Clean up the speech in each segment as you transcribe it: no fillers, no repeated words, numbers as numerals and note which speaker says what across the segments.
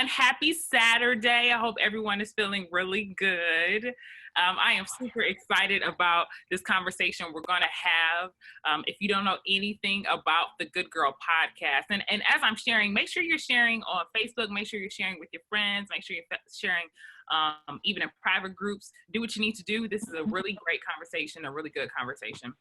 Speaker 1: everyone. Happy Saturday. I hope everyone is feeling really good. I am super excited about this conversation we're going to have. If you don't know anything about the Good Girl podcast, and as I'm sharing, make sure you're sharing on Facebook, make sure you're sharing with your friends, make sure you're sharing even in private groups. Do what you need to do. This is a really great conversation, a really good conversation.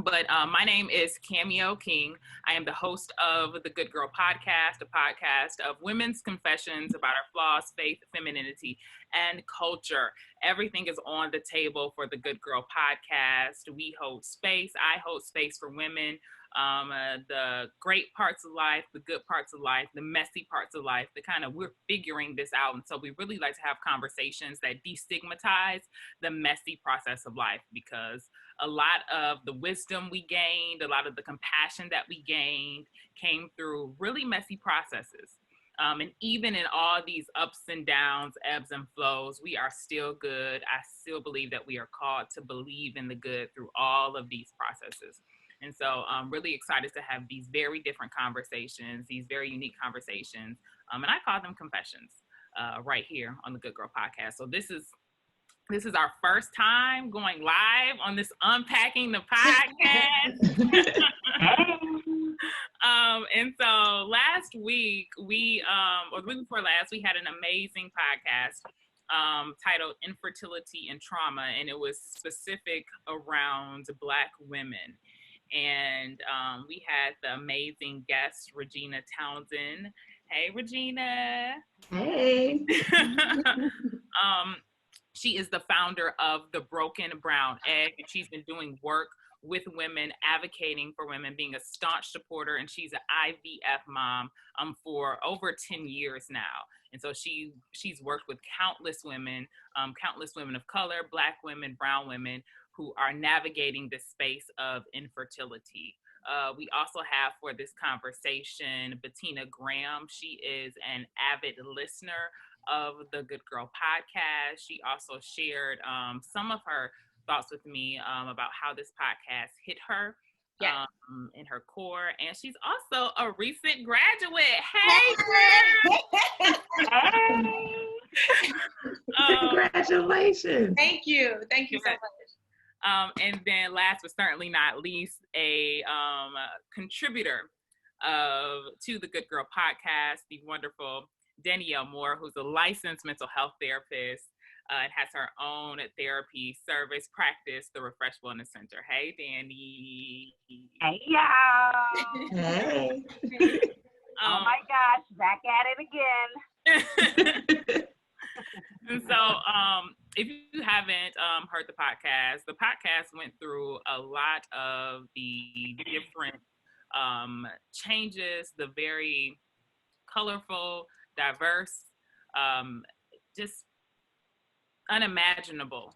Speaker 1: But my name is Cameo King. I am the host of the Good Girl podcast, a podcast of women's confessions about our flaws, faith, femininity, and culture. Everything is on the table for the Good Girl podcast. We hold space. I hold space for women. The great parts of life, the good parts of life, the messy parts of life, we're figuring this out. And so we really like to have conversations that destigmatize the messy process of life, because a lot of the wisdom we gained, a lot of the compassion that we gained came through really messy processes. And even in all these ups and downs, ebbs and flows, we are still good. I still believe that we are called to believe in the good through all of these processes. And so I'm really excited to have these very different conversations, these very unique conversations. And I call them confessions right here on the Good Girl podcast. So this is our first time going live on this Unpacking the podcast. And so last week, or the week before last, we had an amazing podcast titled Infertility and Trauma, and it was specific around Black women. And we had the amazing guest, Regina Townsend. Hey, Regina.
Speaker 2: Hey.
Speaker 1: She is the founder of The Broken Brown Egg, and she's been doing work with women, advocating for women, being a staunch supporter, and she's an IVF mom for over 10 years now. And so she's worked with countless women of color, Black women, brown women, who are navigating the space of infertility. We also have for this conversation, Bettina Graham. She is an avid listener of the Good Girl podcast. She also shared some of her thoughts with me about how this podcast hit her in her core. And she's also a recent graduate. Hey,
Speaker 2: Congratulations.
Speaker 3: Thank you so much.
Speaker 1: And then last but certainly not least, a contributor to the Good Girl podcast, the wonderful Danielle Moore, who's a licensed mental health therapist and has her own therapy service practice, the Refresh Wellness Center. Hey, Danny.
Speaker 4: Hey, y'all.
Speaker 2: Hey.
Speaker 4: Oh my gosh, back at it again.
Speaker 1: And so if you haven't heard the podcast went through a lot of the different changes, the very colorful, diverse, just unimaginable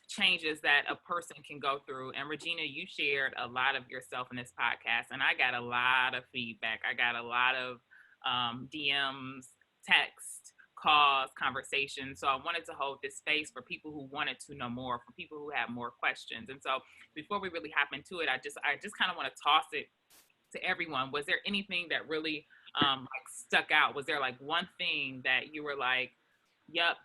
Speaker 1: changes that a person can go through. And Regina, you shared a lot of yourself in this podcast, and I got a lot of feedback. I got a lot of DMs, text, calls, conversations. So I wanted to hold this space for people who wanted to know more, for people who have more questions. And so before we really hop into it, I just kind of want to toss it to everyone. Was there anything that really stuck out? Was there like one thing that you were like, yep,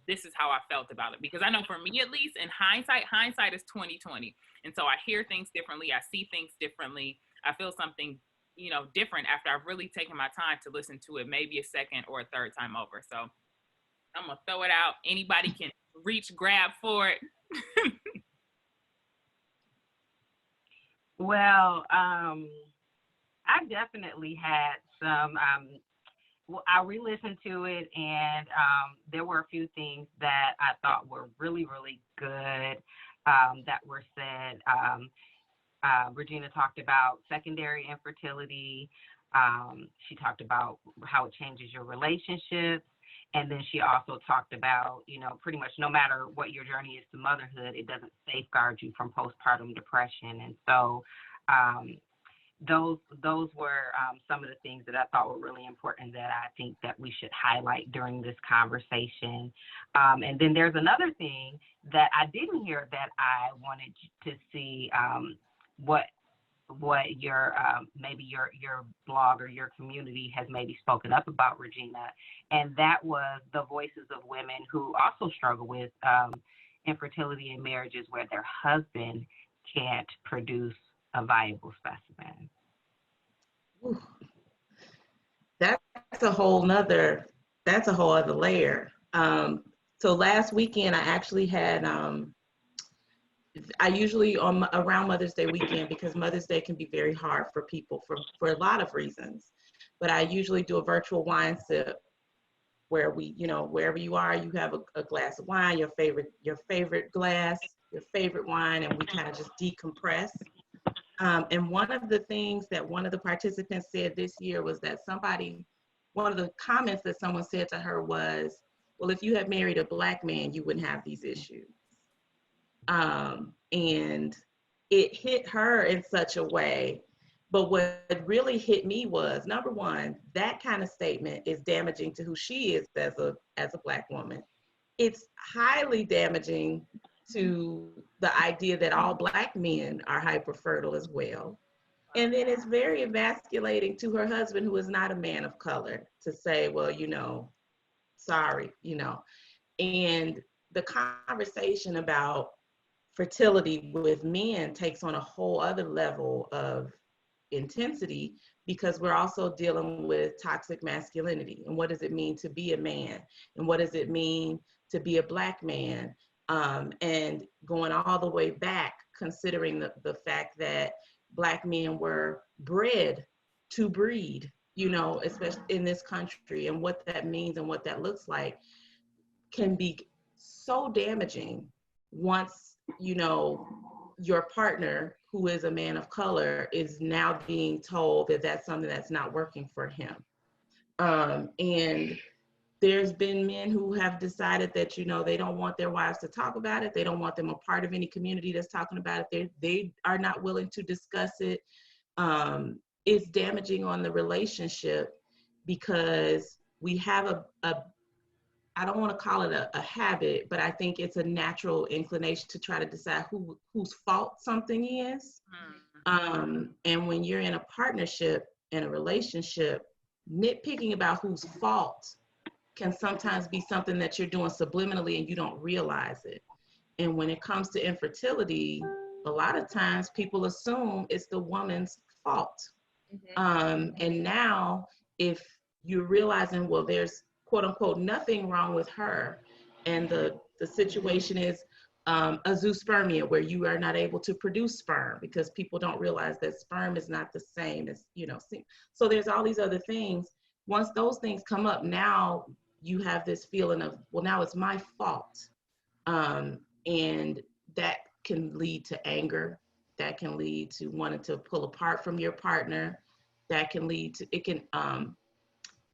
Speaker 1: this is how I felt about it? Because I know for me, at least, in hindsight is 20/20. And so I hear things differently. I see things differently. I feel something, different after I've really taken my time to listen to it, maybe a second or a third time over. So I'm going to throw it out. Anybody can grab for it.
Speaker 4: Well, I definitely had some, I re-listened to it, and there were a few things that I thought were really, really good that were said. Regina talked about secondary infertility. She talked about how it changes your relationships. And then she also talked about, pretty much no matter what your journey is to motherhood, it doesn't safeguard you from postpartum depression. And so those were some of the things that I thought were really important that I think that we should highlight during this conversation. And then there's another thing that I didn't hear that I wanted to see what what your maybe your blog or your community has maybe spoken up about, Regina, and that was the voices of women who also struggle with infertility in marriages where their husband can't produce a viable specimen.
Speaker 2: Ooh. That's a whole other layer. So last weekend I actually had I usually around Mother's Day weekend, because Mother's Day can be very hard for people for a lot of reasons. But I usually do a virtual wine sip where we, wherever you are, you have a glass of wine, your favorite glass, your favorite wine, and we kind of just decompress. And one of the things that one of the participants said this year was that one of the comments that someone said to her was, well, if you had married a Black man, you wouldn't have these issues. And it hit her in such a way. But what really hit me was, number one, that kind of statement is damaging to who she is as a Black woman. It's highly damaging to the idea that all Black men are hyperfertile as well. And then it's very emasculating to her husband, who is not a man of color, to say, well, sorry, And the conversation about fertility with men takes on a whole other level of intensity, because we're also dealing with toxic masculinity. And what does it mean to be a man? And what does it mean to be a Black man? And going all the way back, considering the fact that Black men were bred to breed, especially in this country, and what that means and what that looks like can be so damaging once, your partner, who is a man of color, is now being told that that's something that's not working for him. And there's been men who have decided that, they don't want their wives to talk about it. They don't want them a part of any community that's talking about it. They are not willing to discuss it. It's damaging on the relationship, because we have I don't want to call it a habit, but I think it's a natural inclination to try to decide whose fault something is. And when you're in a partnership, in a relationship, nitpicking about whose fault can sometimes be something that you're doing subliminally and you don't realize it. And when it comes to infertility, a lot of times people assume it's the woman's fault. And now if you're realizing, well, there's quote unquote nothing wrong with her, and the situation is azoospermia, where you are not able to produce sperm, because people don't realize that sperm is not the same as, so there's all these other things. Once those things come up, now you have this feeling of, well, now it's my fault. And that can lead to anger, that can lead to wanting to pull apart from your partner, that can lead to, it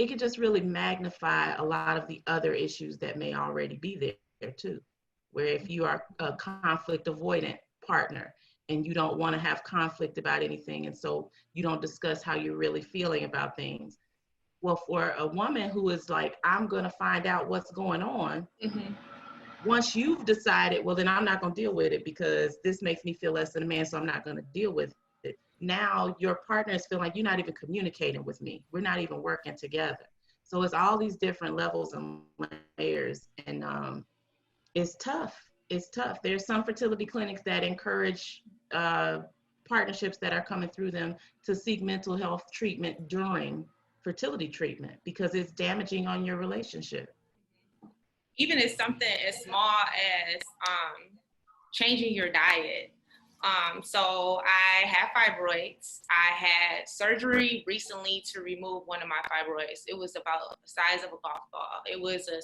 Speaker 2: can just really magnify a lot of the other issues that may already be there too. Where if you are a conflict avoidant partner and you don't want to have conflict about anything, and so you don't discuss how you're really feeling about things. Well, for a woman who is like, I'm going to find out what's going on, once you've decided, well, then I'm not going to deal with it because this makes me feel less than a man, so I'm not going to deal with it. Now your partner is feeling like you're not even communicating with me. We're not even working together. So it's all these different levels and layers, and it's tough. It's tough. There's some fertility clinics that encourage partnerships that are coming through them to seek mental health treatment during fertility treatment, because it's damaging on your relationship.
Speaker 3: Even if something as small as changing your diet. So I have fibroids. I had surgery recently to remove one of my fibroids. It was about the size of a golf ball. It was a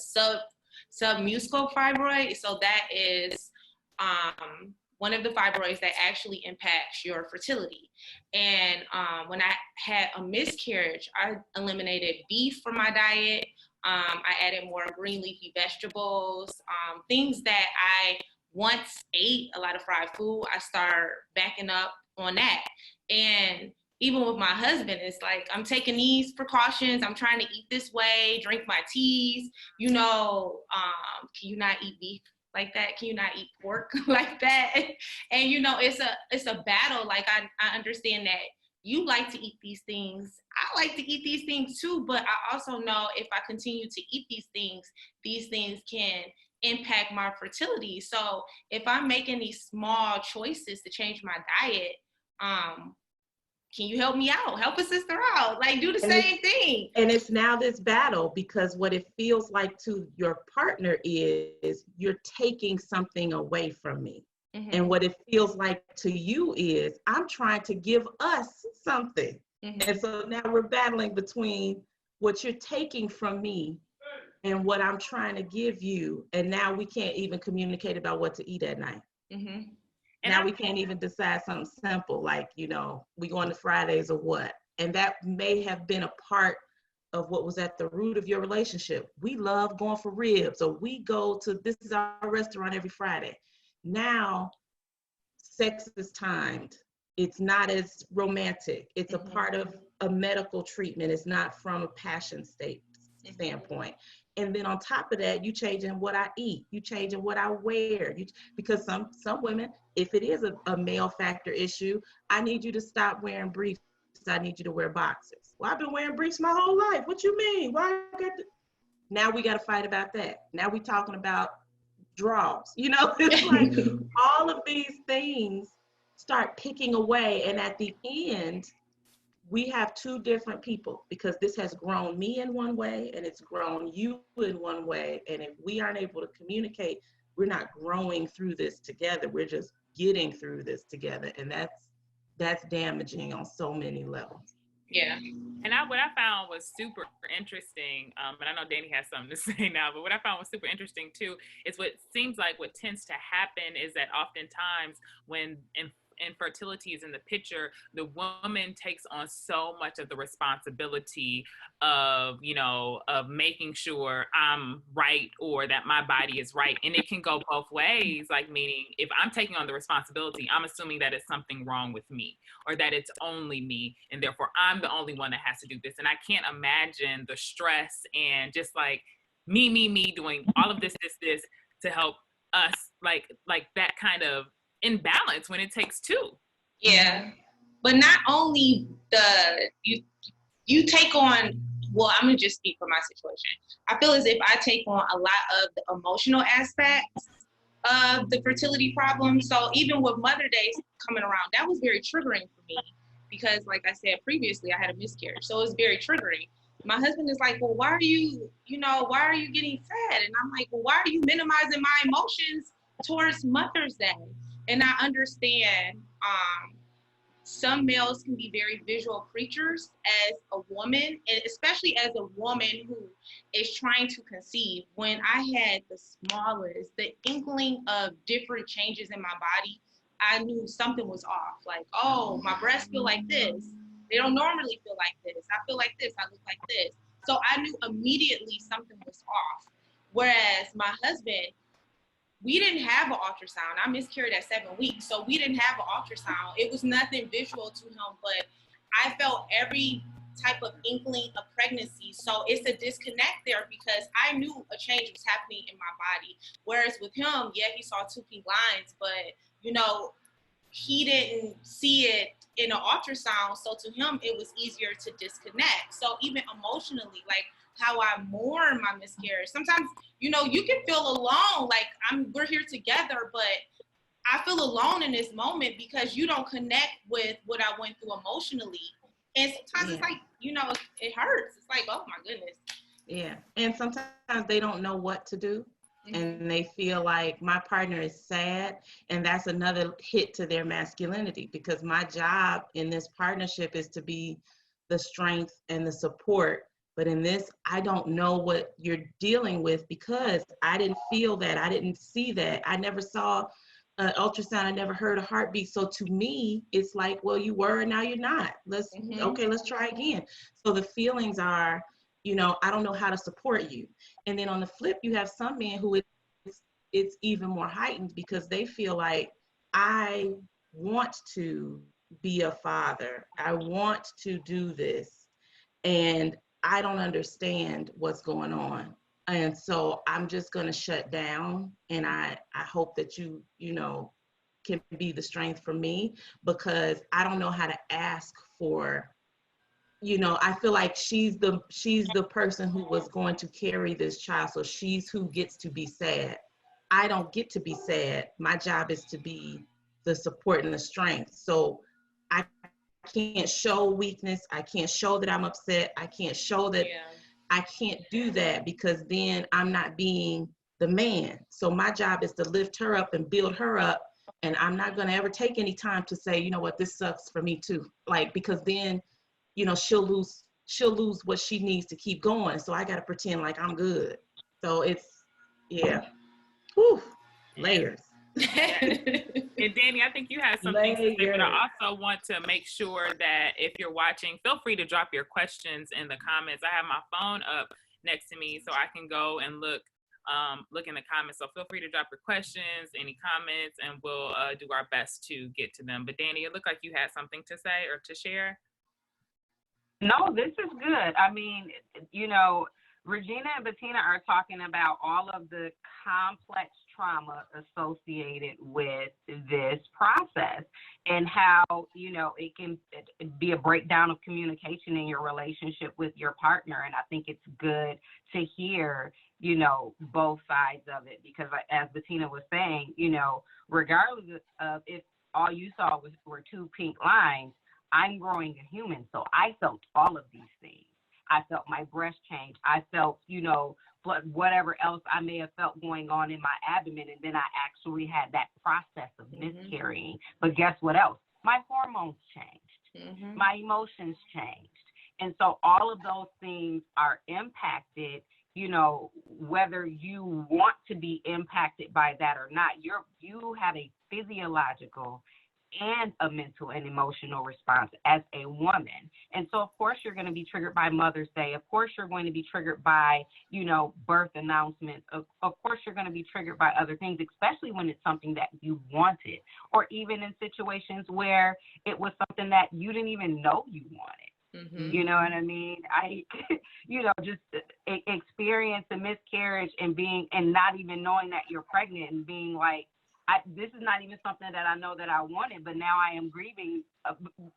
Speaker 3: submucosal fibroid. So that is one of the fibroids that actually impacts your fertility. And when I had a miscarriage, I eliminated beef from my diet. I added more green leafy vegetables, things that I once ate a lot of fried food. I started backing up on that. And even with my husband, it's like, I'm taking these precautions. I'm trying to eat this way, drink my teas, can you not eat beef like that? Can you not eat pork like that? And you know, it's a battle. Like I understand that you like to eat these things. I like to eat these things too, but I also know if I continue to eat these things can impact my fertility. So if I'm making these small choices to change my diet, can you help me out? Help a sister out. Like, do the same thing.
Speaker 2: And it's now this battle, because what it feels like to your partner is you're taking something away from me. Mm-hmm. And what it feels like to you is I'm trying to give us something. Mm-hmm. And so now we're battling between what you're taking from me and what I'm trying to give you. And now we can't even communicate about what to eat at night. Mm-hmm. Now we can't even decide something simple like, you know, we going to Fridays or what. And that may have been a part of what was at the root of your relationship. We love going for ribs, or we go to, this is our restaurant every Friday. Now, sex is timed. It's not as romantic. It's a part of a medical treatment. It's not from a passion standpoint. And then on top of that, you changing what I eat, you changing what I wear. Because some women, if it is a male factor issue, I need you to stop wearing briefs. I need you to wear boxers. Well, I've been wearing briefs my whole life. What you mean? Why? Now we got to fight about that. Now we talking about draws. You know, it's like all of these things start picking away. And at the end, we have two different people, because this has grown me in one way and it's grown you in one way. And if we aren't able to communicate, we're not growing through this together. We're just getting through this together. And that's damaging on so many levels.
Speaker 1: Yeah. And what I found was super interesting, and I know Danny has something to say now, but what I found was super interesting too, is what seems like what tends to happen is that oftentimes when infertility is in the picture, the woman takes on so much of the responsibility of, you know, of making sure I'm right or that my body is right. And it can go both ways, like meaning if I'm taking on the responsibility, I'm assuming that it's something wrong with me or that it's only me and therefore I'm the only one that has to do this. And I can't imagine the stress and just like me doing all of this to help us, like that kind of imbalance when it takes two.
Speaker 3: Yeah, but not only you take on, well, I'm gonna just speak for my situation. I feel as if I take on a lot of the emotional aspects of the fertility problem. So even with Mother Day coming around, that was very triggering for me because, like I said previously, I had a miscarriage, so it was very triggering. My husband is like, well, why are you getting sad? And I'm like, well, why are you minimizing my emotions towards Mother's Day? And I understand some males can be very visual creatures as a woman, and especially as a woman who is trying to conceive. When I had the inkling of different changes in my body, I knew something was off. Like, oh, my breasts feel like this. They don't normally feel like this. I feel like this. I look like this. So I knew immediately something was off. Whereas my husband, we didn't have an ultrasound. I miscarried at 7 weeks, so we didn't have an ultrasound. It was nothing visual to him, but I felt every type of inkling of pregnancy. So it's a disconnect there because I knew a change was happening in my body. Whereas with him, yeah, he saw 2 pink lines, but you know, he didn't see it in an ultrasound. So to him, it was easier to disconnect. So even emotionally, like how I mourn my miscarriage. Sometimes, you know, you can feel alone, like we're here together, but I feel alone in this moment because you don't connect with what I went through emotionally. And sometimes it's like, you know, it hurts. It's like, oh my goodness.
Speaker 2: Yeah. And sometimes they don't know what to do. And they feel like my partner is sad, and that's another hit to their masculinity, because my job in this partnership is to be the strength and the support. But in this, I don't know what you're dealing with because I didn't feel that. I didn't see that. I never saw an ultrasound. I never heard a heartbeat. So to me, it's like, well, you were, now you're not. Okay, let's try again. So the feelings are, you know, I don't know how to support you. And then on the flip, you have some men who it's even more heightened because they feel like, I want to be a father. I want to do this. And I don't understand what's going on. And so I'm just going to shut down. And I hope that you know, can be the strength for me, because I don't know how to ask for, you know, I feel like she's the person who was going to carry this child. So she's who gets to be sad. I don't get to be sad. My job is to be the support and the strength. So I can't show weakness. I can't show that I'm upset. I can't show that. I can't do that, because then I'm not being the man. So my job is to lift her up and build her up. And I'm not going to ever take any time to say, you know what, this sucks for me too. Like, because then, you know, she'll lose what she needs to keep going. So I got to pretend like I'm good. So it's, yeah. Whew, layers.
Speaker 1: And Danny, I think you had something to say, but I also want to make sure that if you're watching, feel free to drop your questions in the comments. I have my phone up next to me so I can go and look in the comments. So feel free to drop your questions, any comments, and we'll do our best to get to them. But Danny, it looked like you had something to say or to share.
Speaker 4: No, this is good. I mean, you know, Regina and Bettina are talking about all of the complex trauma associated with this process and how, you know, it can be a breakdown of communication in your relationship with your partner. And I think it's good to hear, you know, both sides of it, because as Bettina was saying, you know, regardless of if all you saw were two pink lines, I'm growing a human. So I felt all of these things. I felt my breast change. I felt, you know, whatever else I may have felt going on in my abdomen. And then I actually had that process of miscarrying. But guess what else? My hormones changed. My emotions changed. And so all of those things are impacted, you know, whether you want to be impacted by that or not. You have a physiological and a mental and emotional response as a woman. And so, of course, you're going to be triggered by Mother's Day. Of course, you're going to be triggered by, you know, birth announcements. Of course, you're going to be triggered by other things, especially when it's something that you wanted, or even in situations where it was something that you didn't even know you wanted. You know what I mean? You know, just experience a miscarriage and not even knowing that you're pregnant and being like, this is not even something that I know that I wanted, but now I am grieving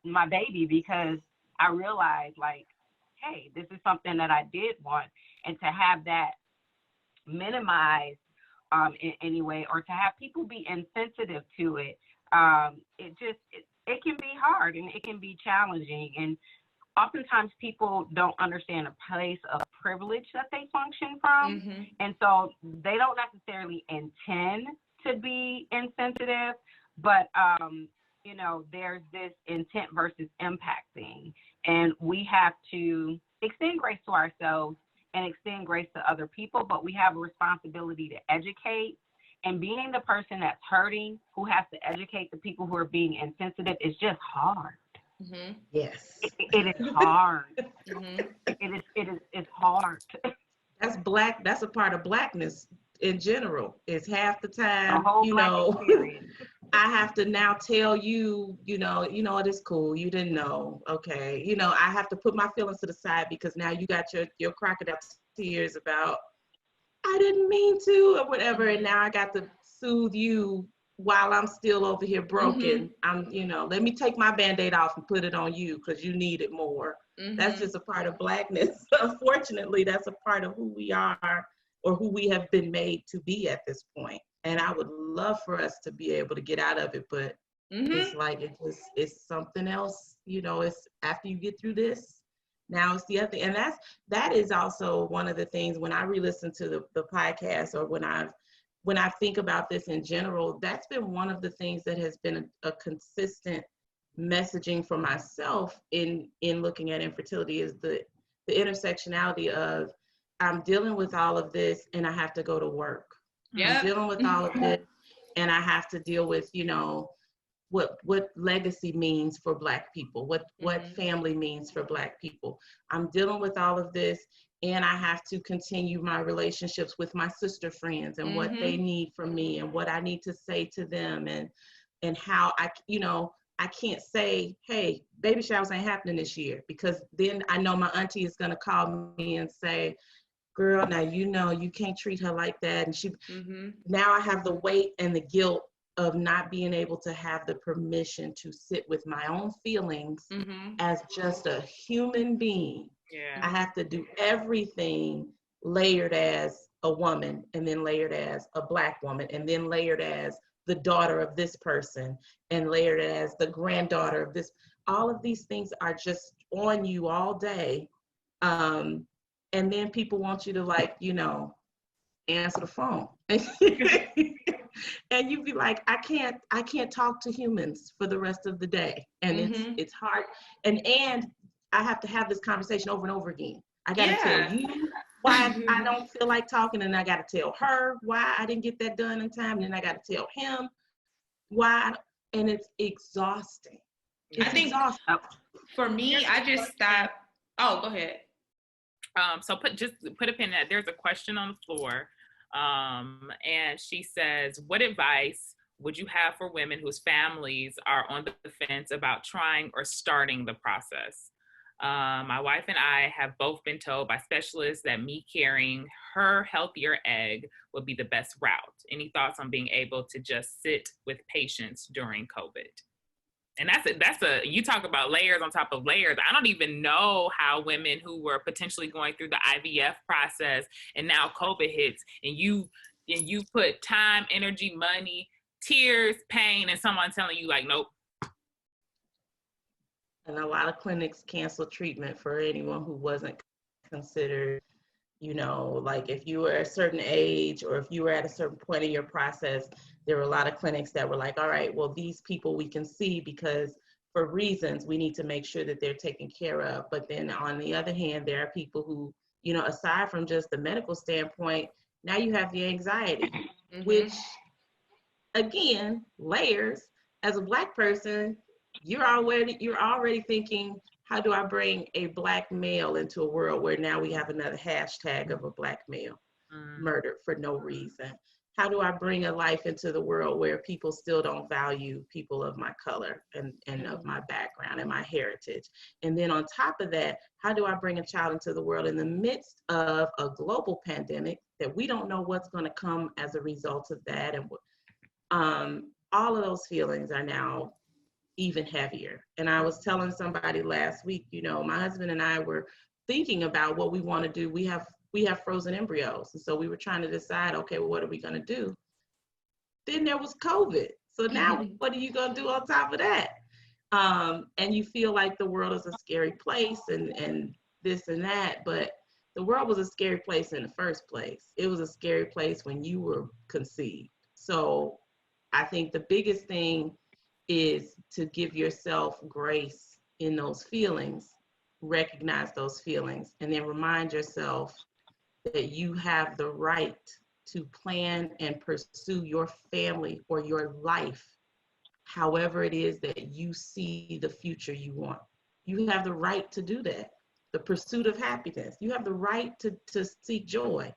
Speaker 4: my baby because I realized, like, hey, this is something that I did want. And to have that minimized in any way, or to have people be insensitive to it, it can be hard and it can be challenging. And oftentimes people don't understand a place of privilege that they function from. And so they don't necessarily intend to be insensitive, but you know, there's this intent versus impacting, and we have to extend grace to ourselves and extend grace to other people, but we have a responsibility to educate. And being the person that's hurting, who has to educate the people who are being insensitive, is just hard.
Speaker 2: Yes,
Speaker 4: it is hard. It's hard.
Speaker 2: That's black. That's a part of blackness in general. Is half the time, you know, I have to now tell you, you know, it is cool. You didn't know. Okay. You know, I have to put my feelings to the side because now you got your crocodile tears about, I didn't mean to, or whatever. And now I got to soothe you while I'm still over here broken. I'm, you know, let me take my Band-Aid off and put it on you because you need it more. That's just a part of blackness. Unfortunately, that's a part of who we are, or who we have been made to be at this point. And I would love for us to be able to get out of it, but it's like, it's something else, you know, it's after you get through this, now it's the other thing. And that is also one of the things when I re-listen to the podcast, or when I think about this in general, that's been one of the things that has been a consistent messaging for myself in looking at infertility, is the intersectionality of, I'm dealing with all of this and I have to go to work. I'm dealing with all of this and I have to deal with, you know, what legacy means for Black people, what family means for Black people. I'm dealing with all of this and I have to continue my relationships with my sister friends and what they need from me and what I need to say to them, and how I can't say, hey, baby showers ain't happening this year, because then I know my auntie is going to call me and say, girl, now you know you can't treat her like that. And now I have the weight and the guilt of not being able to have the permission to sit with my own feelings as just a human being.
Speaker 1: Yeah.
Speaker 2: I have to do everything layered as a woman, and then layered as a Black woman, and then layered as the daughter of this person, and layered as the granddaughter of this. All of these things are just on you all day. And then people want you to, like, you know, answer the phone. And you be like, I can't talk to humans for the rest of the day. And it's hard. And I have to have this conversation over and over again. I got to tell you why I don't feel like talking, and I got to tell her why I didn't get that done in time, and then I got to tell him why, and it's exhausting.
Speaker 3: I think exhausting. For me, I just stopped. Oh, go ahead.
Speaker 1: So put a pin in that. There's a question on the floor, and she says, what advice would you have for women whose families are on the fence about trying or starting the process? My wife and I have both been told by specialists that me carrying her healthier egg would be the best route. Any thoughts on being able to just sit with patients during COVID? And that's you talk about layers on top of layers. I don't even know how women who were potentially going through the IVF process and now COVID hits, and you put time, energy, money, tears, pain, and someone telling you like, nope.
Speaker 2: And a lot of clinics cancel treatment for anyone who wasn't considered, you know, like if you were a certain age or if you were at a certain point in your process, there were a lot of clinics that were like, all right, well, these people we can see because for reasons we need to make sure that they're taken care of. But then on the other hand, there are people who, you know, aside from just the medical standpoint, now you have the anxiety, which again, layers. As a Black person, you're already thinking, how do I bring a Black male into a world where now we have another hashtag of a Black male murdered for no reason? How do I bring a life into the world where people still don't value people of my color and of my background and my heritage? And then on top of that, how do I bring a child into the world in the midst of a global pandemic that we don't know what's going to come as a result of that? And all of those feelings are now even heavier. And I was telling somebody last week, you know, my husband and I were thinking about what we want to do. We have frozen embryos. And so we were trying to decide, okay, well, what are we going to do? Then there was COVID. So now what are you going to do on top of that? And you feel like the world is a scary place and this and that, but the world was a scary place in the first place. It was a scary place when you were conceived. So I think the biggest thing is to give yourself grace in those feelings, recognize those feelings, and then remind yourself that you have the right to plan and pursue your family or your life, however it is that you see the future you want. You have the right to do that. The pursuit of happiness. You have the right to seek joy.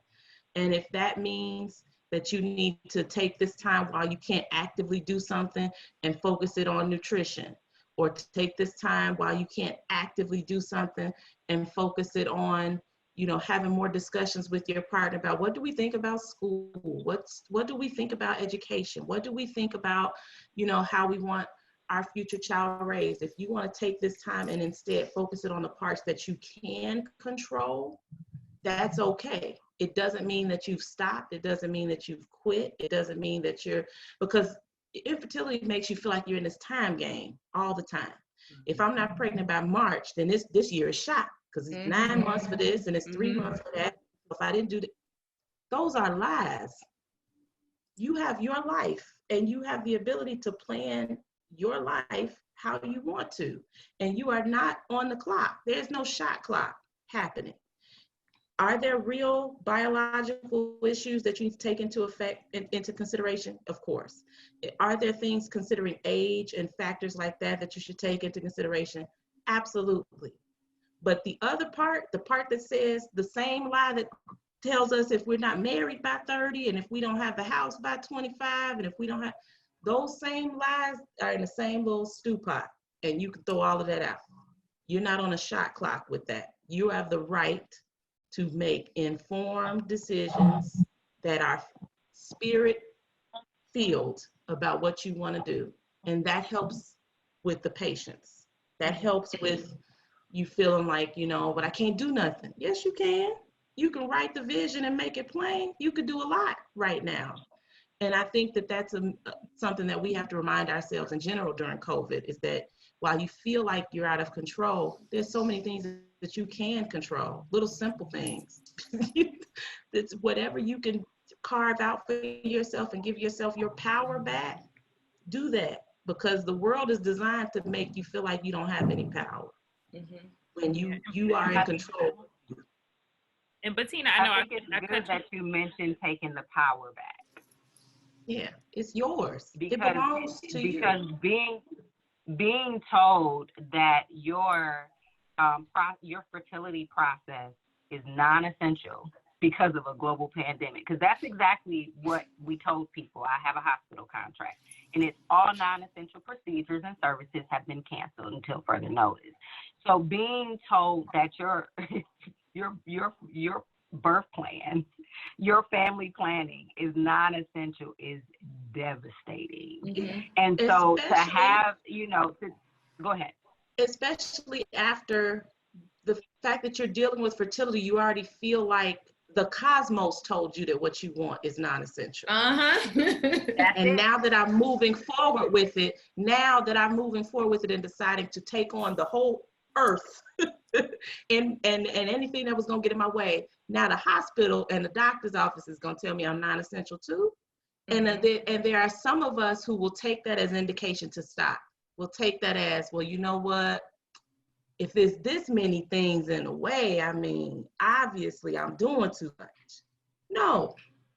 Speaker 2: And if that means that you need to take this time while you can't actively do something and focus it on nutrition, or to take this time while you can't actively do something and focus it on, you know, having more discussions with your partner about what do we think about school? What do we think about education? What do we think about, you know, how we want our future child raised? If you want to take this time and instead focus it on the parts that you can control, that's okay. It doesn't mean that you've stopped. It doesn't mean that you've quit. It doesn't mean that because infertility makes you feel like you're in this time game all the time. If I'm not pregnant by March, then this year is shot because it's 9 months for this and it's 3 months for that. If I didn't do that, those are lies. You have your life and you have the ability to plan your life how you want to. And you are not on the clock. There's no shot clock happening. Are there real biological issues that you need to take into consideration? Of course. Are there things considering age and factors like that you should take into consideration? Absolutely. But the other part, the part that says the same lie that tells us if we're not married by 30 and if we don't have the house by 25 and if we don't have, those same lies are in the same little stew pot and you can throw all of that out. You're not on a shot clock with that. You have the right to make informed decisions that are spirit filled about what you want to do. And that helps with the patience. That helps with you feeling like, but I can't do nothing. Yes, you can. You can write the vision and make it plain. You could do a lot right now. And I think that that's something that we have to remind ourselves in general during COVID, is that while you feel like you're out of control, there's so many things that you can control, little simple things. It's whatever you can carve out for yourself and give yourself your power back, do that, because the world is designed to make you feel like you don't have any power when you are in control.
Speaker 1: And Bettina, I
Speaker 4: think it's good that you mentioned taking the power back.
Speaker 2: Yeah, it's yours.
Speaker 4: Because,
Speaker 2: it belongs to you.
Speaker 4: Because being told that your fertility process is non-essential because of a global pandemic, because that's exactly what we told people. I have a hospital contract, and it's all non-essential procedures and services have been canceled until further notice. So being told that your birth plan, your family planning is non-essential is devastating. And so to have, go ahead.
Speaker 2: Especially after the fact that you're dealing with fertility, you already feel like the cosmos told you that what you want is non-essential. And now that I'm moving forward with it, and deciding to take on the whole earth and anything that was going to get in my way, now the hospital and the doctor's office is going to tell me I'm non-essential too. And there are some of us who will take that as indication to stop. We'll take that as, well, you know what? If there's this many things in the way, obviously I'm doing too much. No,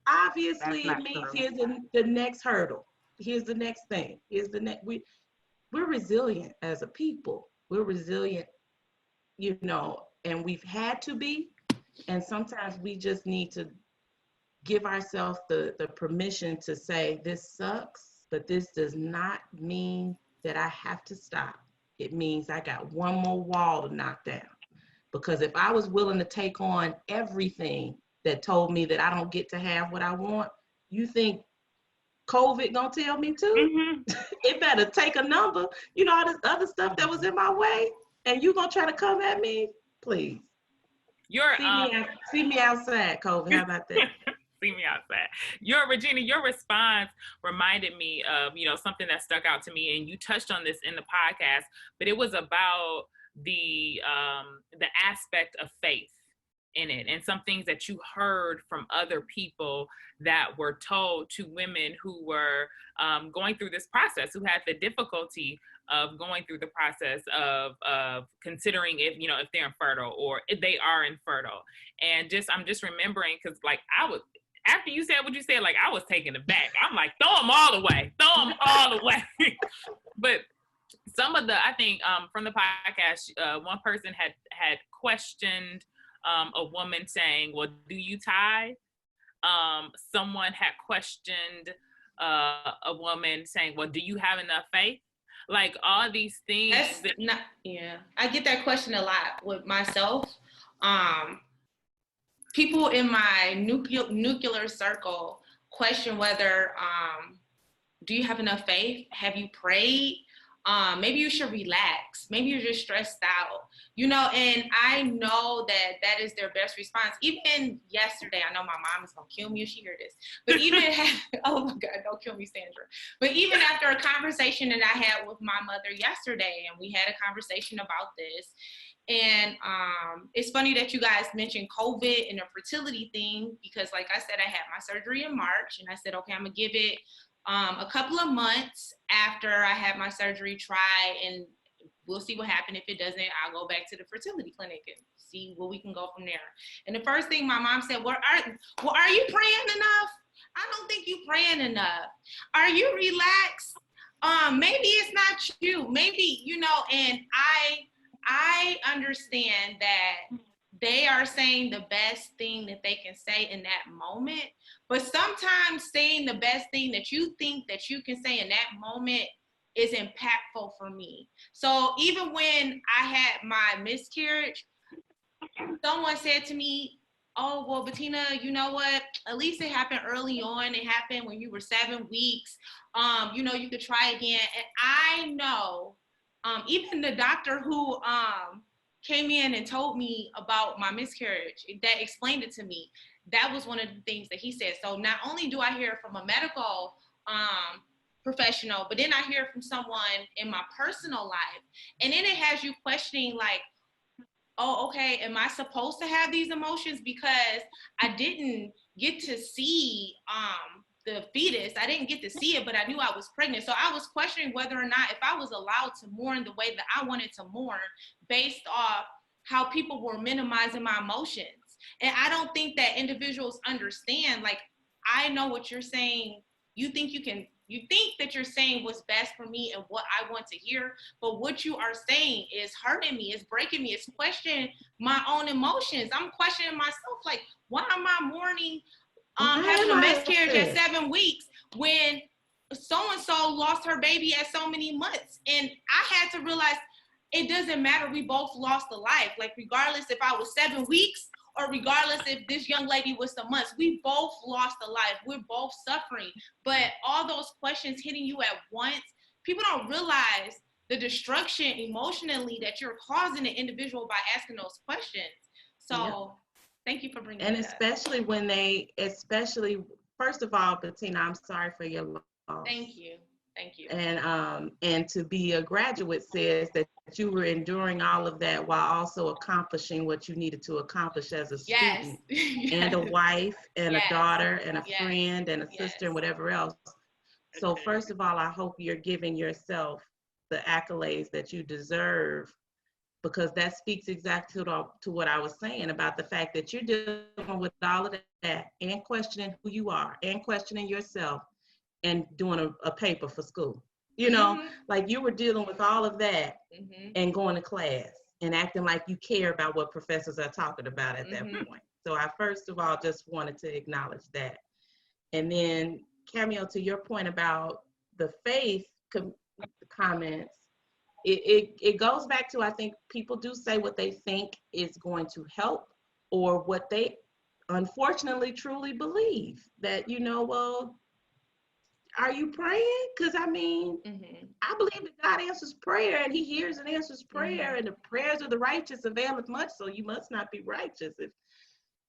Speaker 2: obviously it means here's the next hurdle. Here's the next thing. We're resilient as a people. We're resilient, and we've had to be. And sometimes we just need to give ourselves the permission to say, this sucks, but this does not mean that I have to stop. It means I got one more wall to knock down. Because if I was willing to take on everything that told me that I don't get to have what I want, you think COVID gonna tell me to? It better take a number. All this other stuff that was in my way, and you gonna try to come at me? Please. See me outside, COVID. How about that?
Speaker 1: See me outside. Regina, your response reminded me of, something that stuck out to me, and you touched on this in the podcast, but it was about the aspect of faith in it, and some things that you heard from other people that were told to women who were going through this process, who had the difficulty of going through the process of considering if they're infertile or if they are infertile. And I'm just remembering, because after you said what you said, I was taken aback. I'm like, throw them all away. But some of I think from the podcast, one person had questioned a woman saying, well, do you tithe? Someone had questioned a woman saying, well, do you have enough faith? All these things.
Speaker 3: I get that question a lot with myself. People in my nuclear circle question whether, do you have enough faith? Have you prayed? Maybe you should relax. Maybe you're just stressed out, and I know that is their best response. Even yesterday, I know my mom is going to kill me if she hears this, but oh my God, don't kill me, Sandra. But even after a conversation that I had with my mother yesterday, and we had a conversation about this, and it's funny that you guys mentioned COVID and the fertility thing, because like I said, I had my surgery in March, and I said, okay, I'm going to give it a couple of months after I had my surgery, try, and we'll see what happens. If it doesn't, I'll go back to the fertility clinic and see where we can go from there. And the first thing my mom said, well, are you praying enough? I don't think you praying enough. Are you relaxed? Maybe it's not you. Maybe, and I understand that they are saying the best thing that they can say in that moment. But sometimes saying the best thing that you think that you can say in that moment is impactful for me. So even when I had my miscarriage, someone said to me, oh, well, Bettina, you know what? At least it happened early on. It happened when you were 7 weeks. You know, you could try again. And I know, even the doctor who came in and told me about my miscarriage, that explained it to me. That was one of the things that he said. So not only do I hear from a medical professional, but then I hear from someone in my personal life. And then it has you questioning, like, oh, okay, am I supposed to have these emotions? Because I didn't get to see the fetus. I didn't get to see it, but I knew I was pregnant. So I was questioning whether or not if I was allowed to mourn the way that I wanted to mourn based off how people were minimizing my emotions. And I don't think that individuals understand, like, I know what you're saying. You think that you're saying what's best for me and what I want to hear, but what you are saying is hurting me, it's breaking me, it's questioning my own emotions. I'm questioning myself, like, why am I mourning having a miscarriage at 7 weeks when so-and-so lost her baby at so many months? And I had to realize it doesn't matter. We both lost a life. Like, regardless if I was 7 weeks or regardless if this young lady was some months, we both lost a life. We're both suffering. But all those questions hitting you at once, people don't realize the destruction emotionally that you're causing the individual by asking those questions. So thank you for bringing that up.
Speaker 2: And especially, first of all, Bettina, I'm sorry for your loss.
Speaker 3: Thank you.
Speaker 2: And to be a graduate says that you were enduring all of that while also accomplishing what you needed to accomplish as a student and a wife and a daughter and a friend and a sister and whatever else. So first of all, I hope you're giving yourself the accolades that you deserve, because that speaks exactly to what I was saying about the fact that you're dealing with all of that and questioning who you are and questioning yourself and doing a paper for school. You know, like you were dealing with all of that and going to class and acting like you care about what professors are talking about at that point. So I first of all just wanted to acknowledge that. And then, Camille, to your point about the faith comments, it goes back to, I think people do say what they think is going to help or what they unfortunately truly believe. That, you know, well, are you praying? Because I mean, I believe that God answers prayer and he hears and answers prayer, and the prayers of the righteous availeth much, so you must not be righteous.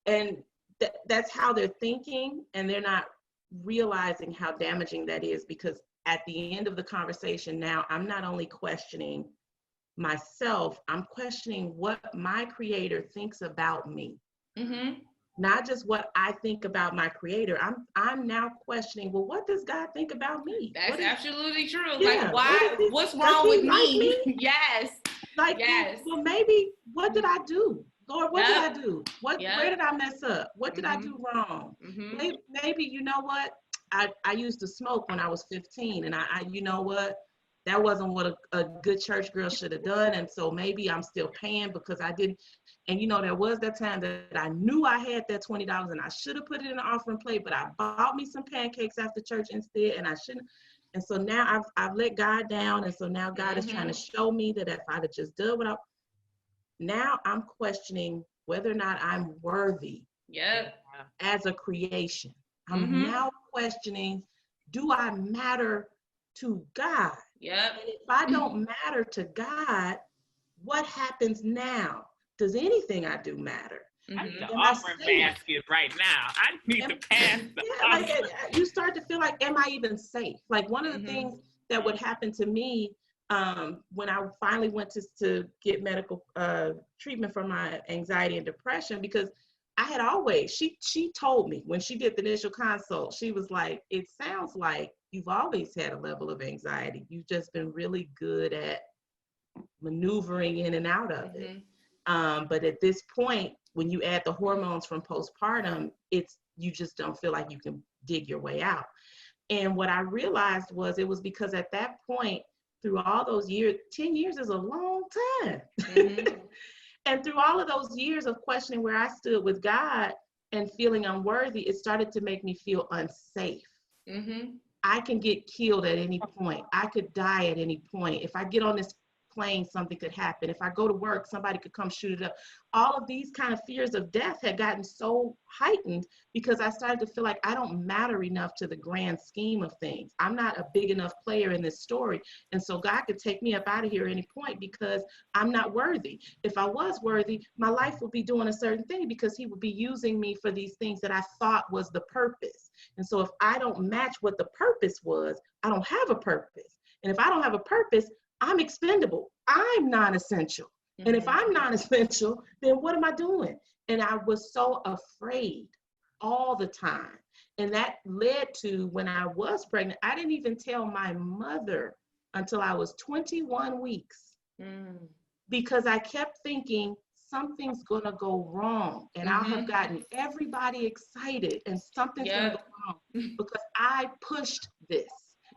Speaker 2: And that's how they're thinking, and they're not realizing how damaging that is, because at the end of the conversation now, I'm not only questioning myself, I'm questioning what my creator thinks about me. Not just what I think about my creator. I'm now questioning, well, what does God think about me?
Speaker 3: That's absolutely true.
Speaker 2: Yeah,
Speaker 3: like, what's wrong with me? Yes.
Speaker 2: Like, yes. Well, maybe, what did I do? Lord, what did I do? Where did I mess up? What did I do wrong? Maybe, you know what? I used to smoke when I was 15, and I you know what? That wasn't what a good church girl should have done. And so maybe I'm still paying because I didn't. And, you know, there was that time that I knew I had that $20 and I should have put it in the offering plate, but I bought me some pancakes after church instead, and I shouldn't. And so now I've let God down. And so now God is trying to show me that if I'd have just done what now I'm questioning whether or not I'm worthy as a creation. I'm now questioning, do I matter to God? And if I don't matter to God, what happens now? Does anything I do matter?
Speaker 1: I need the offering basket right now. I need to pass the
Speaker 2: you start to feel like, am I even safe? Like, one of the things that would happen to me when I finally went to get medical treatment for my anxiety and depression, because I had always, she told me when she did the initial consult, she was like, it sounds like you've always had a level of anxiety. You've just been really good at maneuvering in and out of it. But at this point, when you add the hormones from postpartum, you just don't feel like you can dig your way out. And what I realized was it was because at that point, through all those years, 10 years is a long time. And through all of those years of questioning where I stood with God and feeling unworthy, it started to make me feel unsafe. I can get killed at any point. I could die at any point. If I get on this plane, something could happen. If I go to work, somebody could come shoot it up. All of these kind of fears of death had gotten so heightened because I started to feel like I don't matter enough to the grand scheme of things. I'm not a big enough player in this story. And so God could take me up out of here at any point because I'm not worthy. If I was worthy, my life would be doing a certain thing because he would be using me for these things that I thought was the purpose. And so if I don't match what the purpose was, I don't have a purpose. And if I don't have a purpose, I'm expendable. I'm non-essential. And if I'm non-essential, then what am I doing? And I was so afraid all the time. And that led to when I was pregnant, I didn't even tell my mother until I was 21 weeks because I kept thinking something's going to go wrong. And I'll have gotten everybody excited and something's going to go wrong because I pushed this.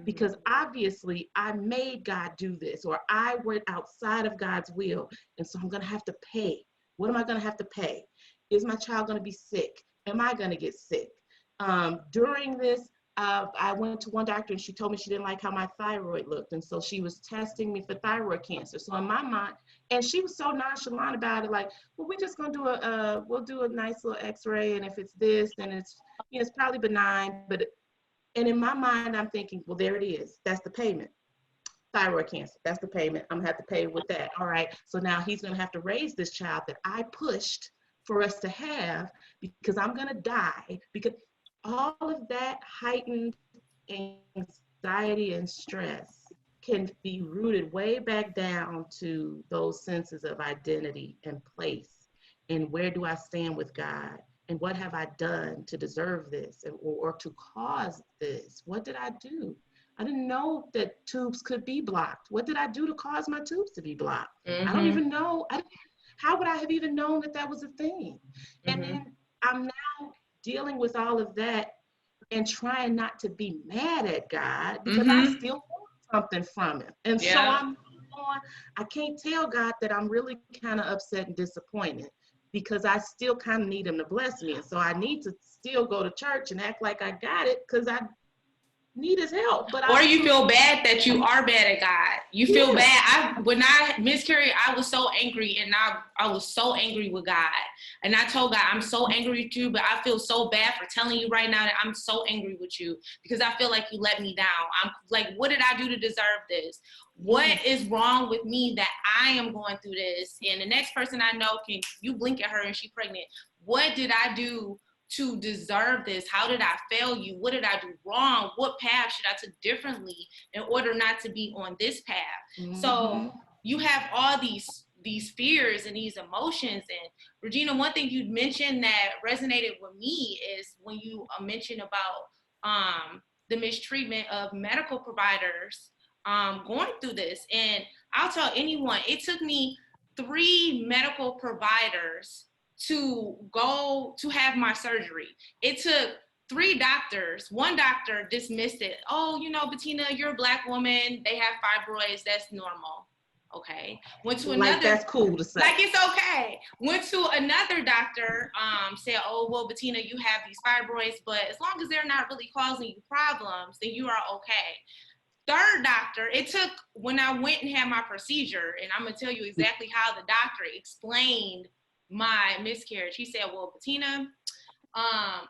Speaker 2: Because obviously I made God do this, or I went outside of God's will. And so I'm going to have to pay. What am I going to have to pay? Is my child going to be sick? Am I going to get sick? During this, I went to one doctor and she told me she didn't like how my thyroid looked. And so she was testing me for thyroid cancer. So in my mind, and she was so nonchalant about it, like, well, we're just going to we'll do a nice little x-ray. And if it's this, then it's, it's probably benign, and in my mind, I'm thinking, well, there it is. That's the payment. Thyroid cancer, that's the payment. I'm gonna have to pay with that. All right, so now he's gonna have to raise this child that I pushed for us to have because I'm gonna die. Because all of that heightened anxiety and stress can be rooted way back down to those senses of identity and place. And where do I stand with God? And what have I done to deserve this or to cause this? What did I do? I didn't know that tubes could be blocked. What did I do to cause my tubes to be blocked? I don't even know. How would I have even known that that was a thing? And then I'm now dealing with all of that and trying not to be mad at God because I still want something from him. And so I'm going, I can't tell God that I'm really kind of upset and disappointed, because I still kind of need him to bless me. And so I need to still go to church and act like I got it because I need his help. But
Speaker 3: or you feel bad that you are bad at God. You feel bad. When I miscarried, I was so angry, and I was so angry with God. And I told God, I'm so angry with you, but I feel so bad for telling you right now that I'm so angry with you because I feel like you let me down. I'm like, what did I do to deserve this? What is wrong with me that I am going through this? And the next person I know, you blink at her and she's pregnant. What did I do to deserve this? How did I fail you? What did I do wrong? What path should I take differently in order not to be on this path? So you have all these fears and these emotions. And Regina, one thing you mentioned that resonated with me is when you mentioned about the mistreatment of medical providers going through this. And I'll tell anyone, it took me 3 medical providers to go to have my surgery. It took 3 doctors. One doctor dismissed it. Oh, Bettina, you're a Black woman. They have fibroids. That's normal. Okay. Went to another.
Speaker 2: Like that's cool to say.
Speaker 3: Like it's okay. Went to another doctor. Said, oh well, Bettina, you have these fibroids, but as long as they're not really causing you problems, then you are okay. Third doctor, it took when I went and had my procedure, and I'm gonna tell you exactly how the doctor explained my miscarriage. He said, well, Bettina,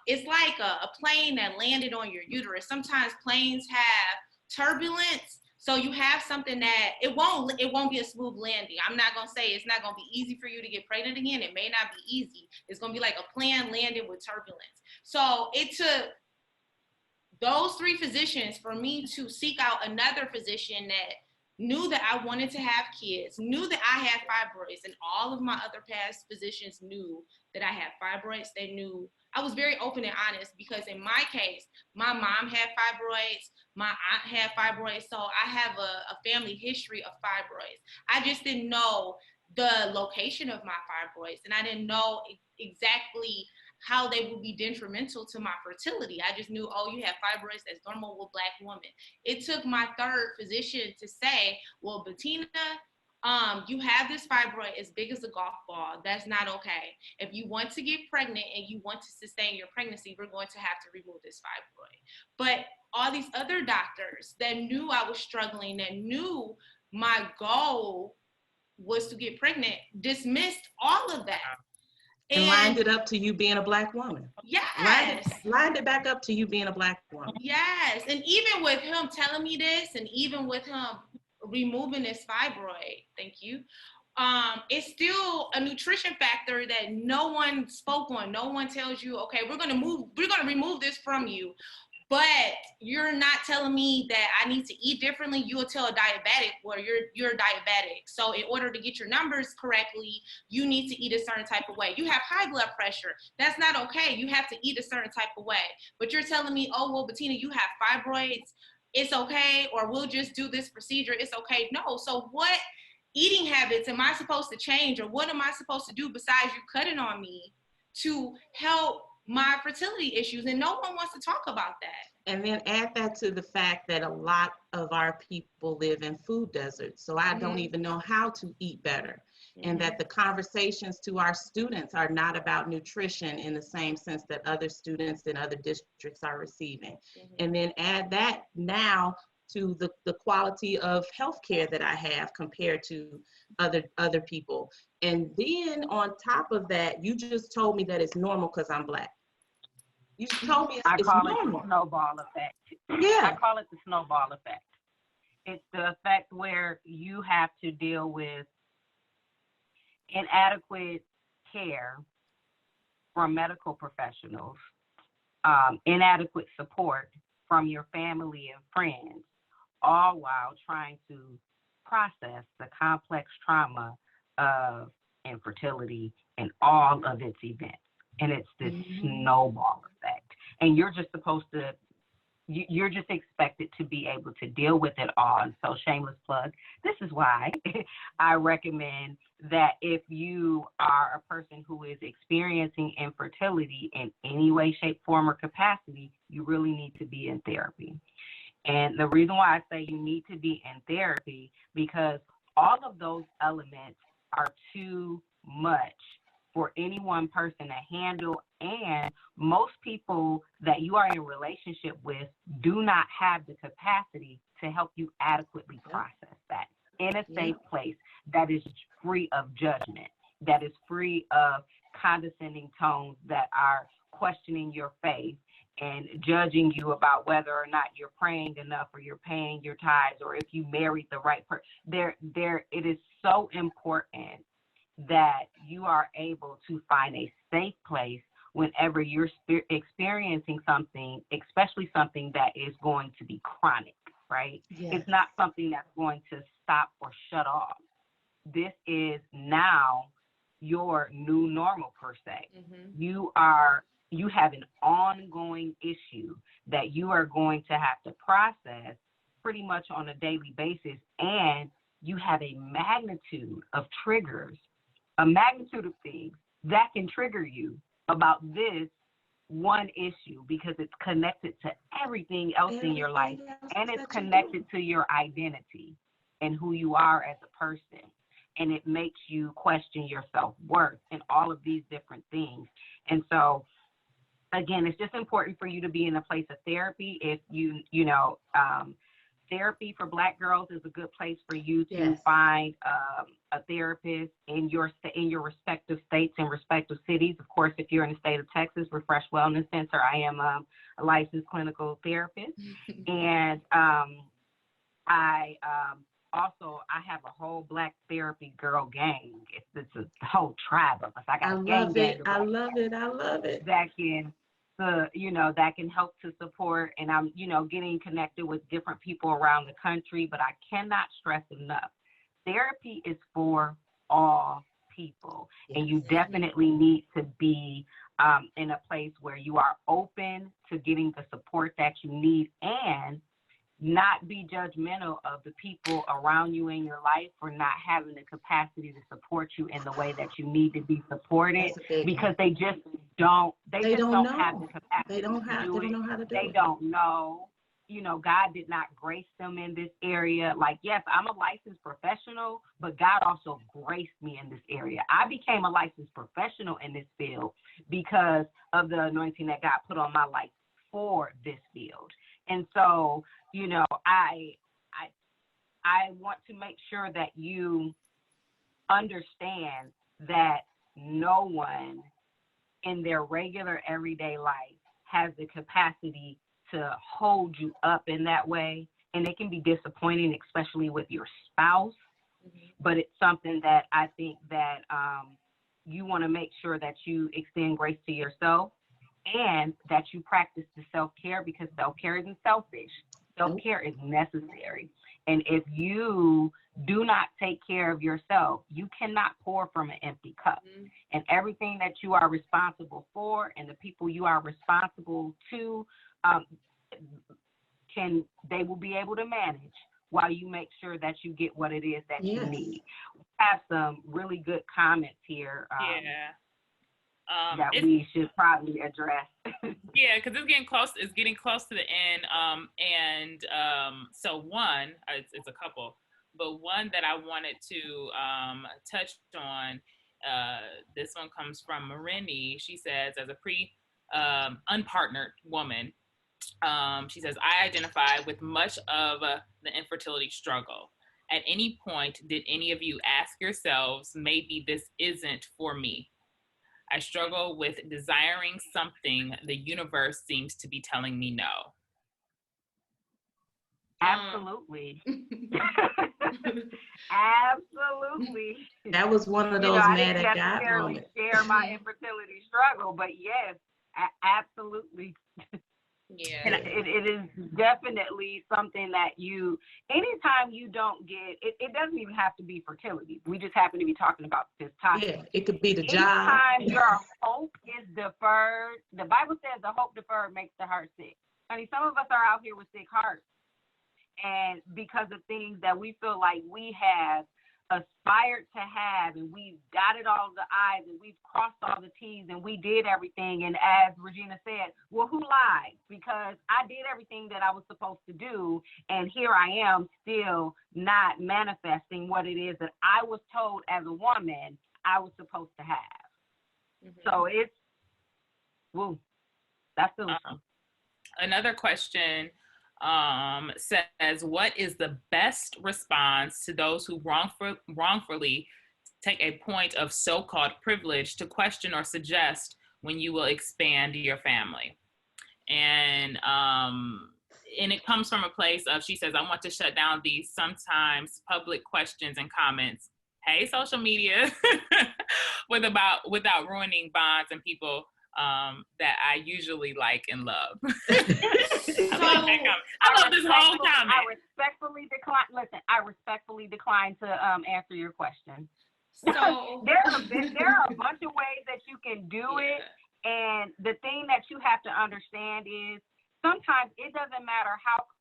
Speaker 3: it's like a plane that landed on your uterus. Sometimes planes have turbulence, so you have something that it won't be a smooth landing. I'm not gonna say it's not gonna be easy for you to get pregnant again. It may not be easy. It's gonna be like a plane landing with turbulence. So it took those 3 physicians for me to seek out another physician that knew that I wanted to have kids, knew that I had fibroids, and all of my other past physicians knew that I had fibroids. They knew I was very open and honest because in my case, my mom had fibroids, my aunt had fibroids, so I have a family history of fibroids. I just didn't know the location of my fibroids, and I didn't know exactly how they would be detrimental to my fertility. I just knew, oh, you have fibroids, that's normal with Black women. It took my 3rd physician to say, well, Bettina, you have this fibroid as big as a golf ball. That's not okay. If you want to get pregnant and you want to sustain your pregnancy, we're going to have to remove this fibroid. But all these other doctors that knew I was struggling, that knew my goal was to get pregnant, dismissed all of that.
Speaker 2: And lined it up to you being a Black woman.
Speaker 3: Yes.
Speaker 2: Lined it back up to you being a Black woman.
Speaker 3: Yes. And even with him telling me this, and even with him removing this fibroid, thank you, it's still a nutrition factor that no one spoke on. No one tells you, okay, we're gonna remove this from you. But you're not telling me that I need to eat differently. You'll tell a diabetic, well, you're diabetic. So in order to get your numbers correctly, you need to eat a certain type of way. You have high blood pressure. That's not okay. You have to eat a certain type of way. But you're telling me, oh, well, Bettina, you have fibroids. It's okay. Or we'll just do this procedure. It's okay. No. So what eating habits am I supposed to change? Or what am I supposed to do besides you cutting on me to help my fertility issues? And no one wants to talk about that.
Speaker 2: And then add that to the fact that a lot of our people live in food deserts. So I don't even know how to eat better. And that the conversations to our students are not about nutrition in the same sense that other students in other districts are receiving. And then add that now to the quality of healthcare that I have compared to other people. And then on top of that, you just told me that it's normal because I'm Black. You told me
Speaker 4: I call
Speaker 2: normal.
Speaker 4: it the snowball effect.
Speaker 2: Yeah.
Speaker 4: I call it the snowball effect. It's the effect where you have to deal with inadequate care from medical professionals, inadequate support from your family and friends, all while trying to process the complex trauma of infertility and all of its events. And it's this snowball effect. And you're just supposed to, you're just expected to be able to deal with it all. And so, shameless plug, this is why I recommend that if you are a person who is experiencing infertility in any way, shape, form, or capacity, you really need to be in therapy. And the reason why I say you need to be in therapy, because all of those elements are too much for any one person to handle, and most people that you are in relationship with do not have the capacity to help you adequately process that in a safe place that is free of judgment, that is free of condescending tones that are questioning your faith and judging you about whether or not you're praying enough or you're paying your tithes or if you married the right person. It is so important that you are able to find a safe place whenever you're experiencing something, especially something that is going to be chronic, right? Yes. It's not something that's going to stop or shut off. This is now your new normal, per se. You have an ongoing issue that you are going to have to process pretty much on a daily basis, and you have a magnitude of triggers, a magnitude of things that can trigger you about this one issue, because it's connected to everything else in your life, and it's connected to your identity and who you are as a person. And it makes you question your self-worth and all of these different things. And so, again, it's just important for you to be in a place of therapy. If therapy for Black girls is a good place for you to find a therapist in your respective states and respective cities. Of course, if you're in the state of Texas, Refresh Wellness Center, I am a licensed clinical therapist. And I have a whole Black therapy girl gang. It's a whole tribe of us. I got a gang.
Speaker 2: I love it.
Speaker 4: That can that can help to support, and I'm, getting connected with different people around the country, but I cannot stress enough, therapy is for all people, and you definitely need to be in a place where you are open to getting the support that you need, and not be judgmental of the people around you in your life for not having the capacity to support you in the way that you need to be supported, because they just don't have the capacity. They don't know how to do it. They don't know. God did not grace them in this area. Like, yes, I'm a licensed professional, but God also graced me in this area. I became a licensed professional in this field because of the anointing that God put on my life for this field. And so, I want to make sure that you understand that no one in their regular everyday life has the capacity to hold you up in that way. And it can be disappointing, especially with your spouse. But it's something that I think that you want to make sure that you extend grace to yourself and that you practice the self-care, because self-care isn't selfish. Self-care is necessary. And if you do not take care of yourself, you cannot pour from an empty cup. And everything that you are responsible for and the people you are responsible to, they will be able to manage while you make sure that you get what it is that you need. We have some really good comments here that we should probably address.
Speaker 1: Yeah, because it's getting close. It's getting close to the end. So one, it's a couple, but one that I wanted to touch on. This one comes from Marini. She says, as a unpartnered woman, she says, I identify with much of the infertility struggle. At any point, did any of you ask yourselves, maybe this isn't for me? I struggle with desiring something the universe seems to be telling me no.
Speaker 4: Absolutely. Absolutely.
Speaker 2: That was one of those mad at God moments.
Speaker 4: I didn't share my infertility struggle, but yes, absolutely.
Speaker 3: Yeah.
Speaker 4: And it is definitely something that anytime you don't get, it doesn't even have to be fertility. We just happen to be talking about this topic.
Speaker 2: Yeah, it could be the job.
Speaker 4: Anytime your hope is deferred, the Bible says the hope deferred makes the heart sick. Honey, some of us are out here with sick hearts. And because of things that we feel like we have aspired to have, and we've dotted all the I's and we've crossed all the T's and we did everything. And as Regina said, well, who lied? Because I did everything that I was supposed to do, and here I am still not manifesting what it is that I was told as a woman I was supposed to have. So it's, woo, that's awesome.
Speaker 1: Another question says, what is the best response to those who wrongfully take a point of so-called privilege to question or suggest when you will expand your family? And it comes from a place of, she says, I want to shut down these sometimes public questions and comments. Hey, social media, without ruining bonds and people that I usually like and love. I love this whole comment.
Speaker 4: I respectfully decline to answer your question.
Speaker 3: So
Speaker 4: there are a bunch of ways that you can do it, and the thing that you have to understand is sometimes it doesn't matter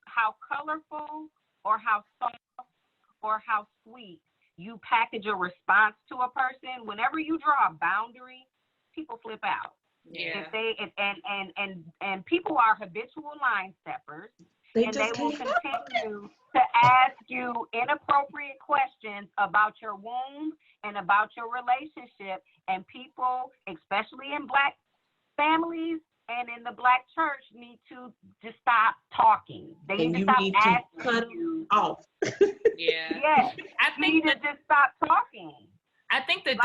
Speaker 4: how colorful or how soft or how sweet you package a response to a person. Whenever you draw a boundary, people flip out.
Speaker 3: Yeah.
Speaker 4: And people are habitual line steppers,
Speaker 2: They
Speaker 4: and they will
Speaker 2: can't.
Speaker 4: continue to ask you inappropriate questions about your womb and about your relationship. And people, especially in Black families and in the Black church, need to just stop talking. They need to stop asking you.
Speaker 2: Off.
Speaker 3: Yeah.
Speaker 4: Yes.
Speaker 1: I
Speaker 4: You need to just stop talking.
Speaker 1: I think the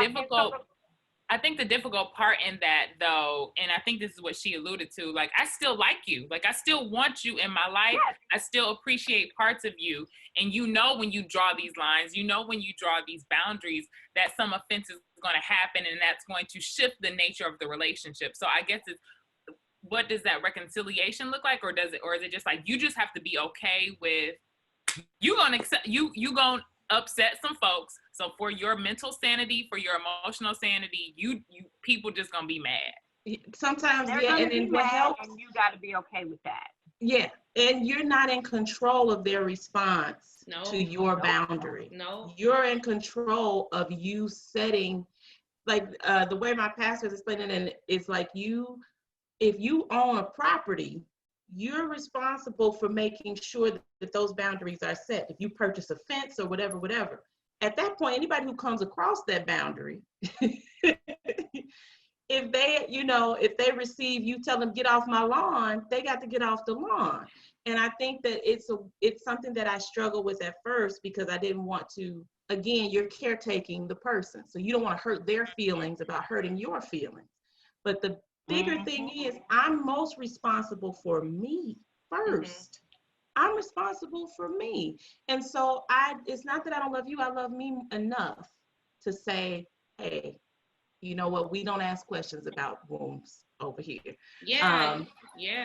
Speaker 1: difficult part in that, though, and I think this is what she alluded to, like, I still like you. Like, I still want you in my life.
Speaker 4: Yes.
Speaker 1: I still appreciate parts of you. And you know when you draw these lines, you know when you draw these boundaries, that some offense is going to happen, and that's going to shift the nature of the relationship. So I guess it's, what does that reconciliation look like? Or is it just like, you just have to be okay with, you gonna upset some folks. So for your mental sanity, for your emotional sanity, you people just gonna be mad.
Speaker 2: Sometimes, and what helps,
Speaker 4: and you got to be okay with that.
Speaker 2: Yeah, and you're not in control of their response to your boundary.
Speaker 3: No,
Speaker 2: you're in control of you setting, like the way my pastor is explaining it, and it's like if you own a property, you're responsible for making sure that those boundaries are set. If you purchase a fence or whatever, at that point, anybody who comes across that boundary, if they receive you tell them get off my lawn, they got to get off the lawn. And I think that it's something that I struggle with at first, because I didn't want to again, you're caretaking the person. So you don't want to hurt their feelings about hurting your feelings. But the bigger thing is, I'm most responsible for me first. I'm responsible for me. And so it's not that I don't love you, I love me enough to say, hey, you know what, we don't ask questions about wombs over here.
Speaker 3: Yeah.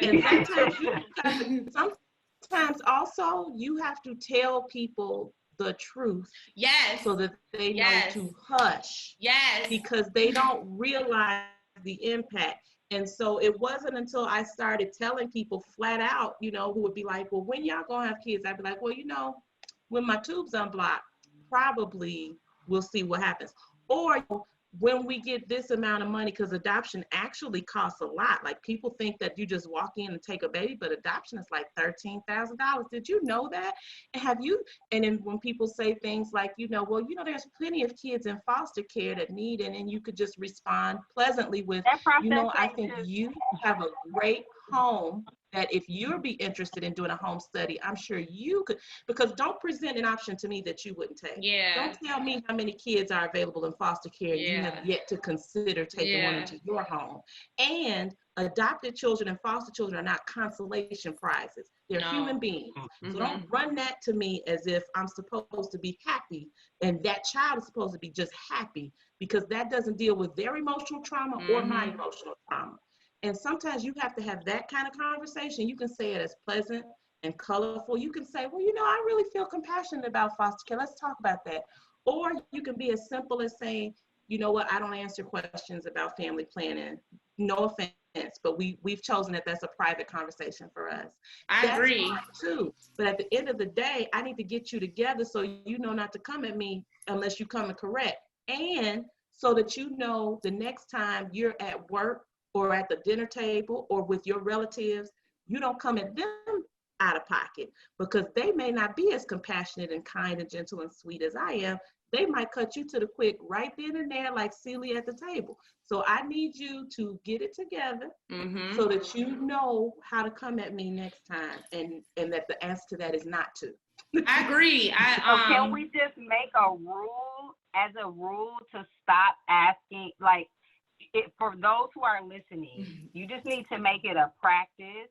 Speaker 2: And sometimes also you have to tell people the truth.
Speaker 3: Yes.
Speaker 2: So that they know to hush.
Speaker 3: Yes.
Speaker 2: Because they don't realize the impact. And so it wasn't until I started telling people flat out, you know, who would be like, well, when y'all gonna have kids? I'd be like, well, you know, when my tube's unblocked, probably we'll see what happens. Or when we get this amount of money, because adoption actually costs a lot. Like, people think that you just walk in and take a baby, but adoption is like $13,000. Did you know that? And then when people say things like, you know, well, you know, there's plenty of kids in foster care that need it, and you could just respond pleasantly with, you know, I think you have a great home, that if you'd be interested in doing a home study, I'm sure you could, because don't present an option to me that you wouldn't take.
Speaker 3: Yeah.
Speaker 2: Don't tell me how many kids are available in foster care and you have yet to consider taking one into your home. And adopted children and foster children are not consolation prizes. They're human beings. So don't run that to me as if I'm supposed to be happy and that child is supposed to be just happy, because that doesn't deal with their emotional trauma or my emotional trauma. And sometimes you have to have that kind of conversation. You can say it as pleasant and colorful. You can say, well, you know, I really feel compassionate about foster care. Let's talk about that. Or you can be as simple as saying, you know what, I don't answer questions about family planning. No offense, but we've chosen that that's a private conversation for us.
Speaker 3: I agree.
Speaker 2: Too. But at the end of the day, I need to get you together so you know not to come at me unless you come and correct. And so that you know the next time you're at work or at the dinner table or with your relatives, you don't come at them out of pocket, because they may not be as compassionate and kind and gentle and sweet as I am. They might cut you to the quick right then and there, like Celie at the table. So I need you to get it together so that you know how to come at me next time, and that the answer to that is not to.
Speaker 3: I agree.
Speaker 4: Can we just make a rule to stop asking, like, for those who are listening, you just need to make it a practice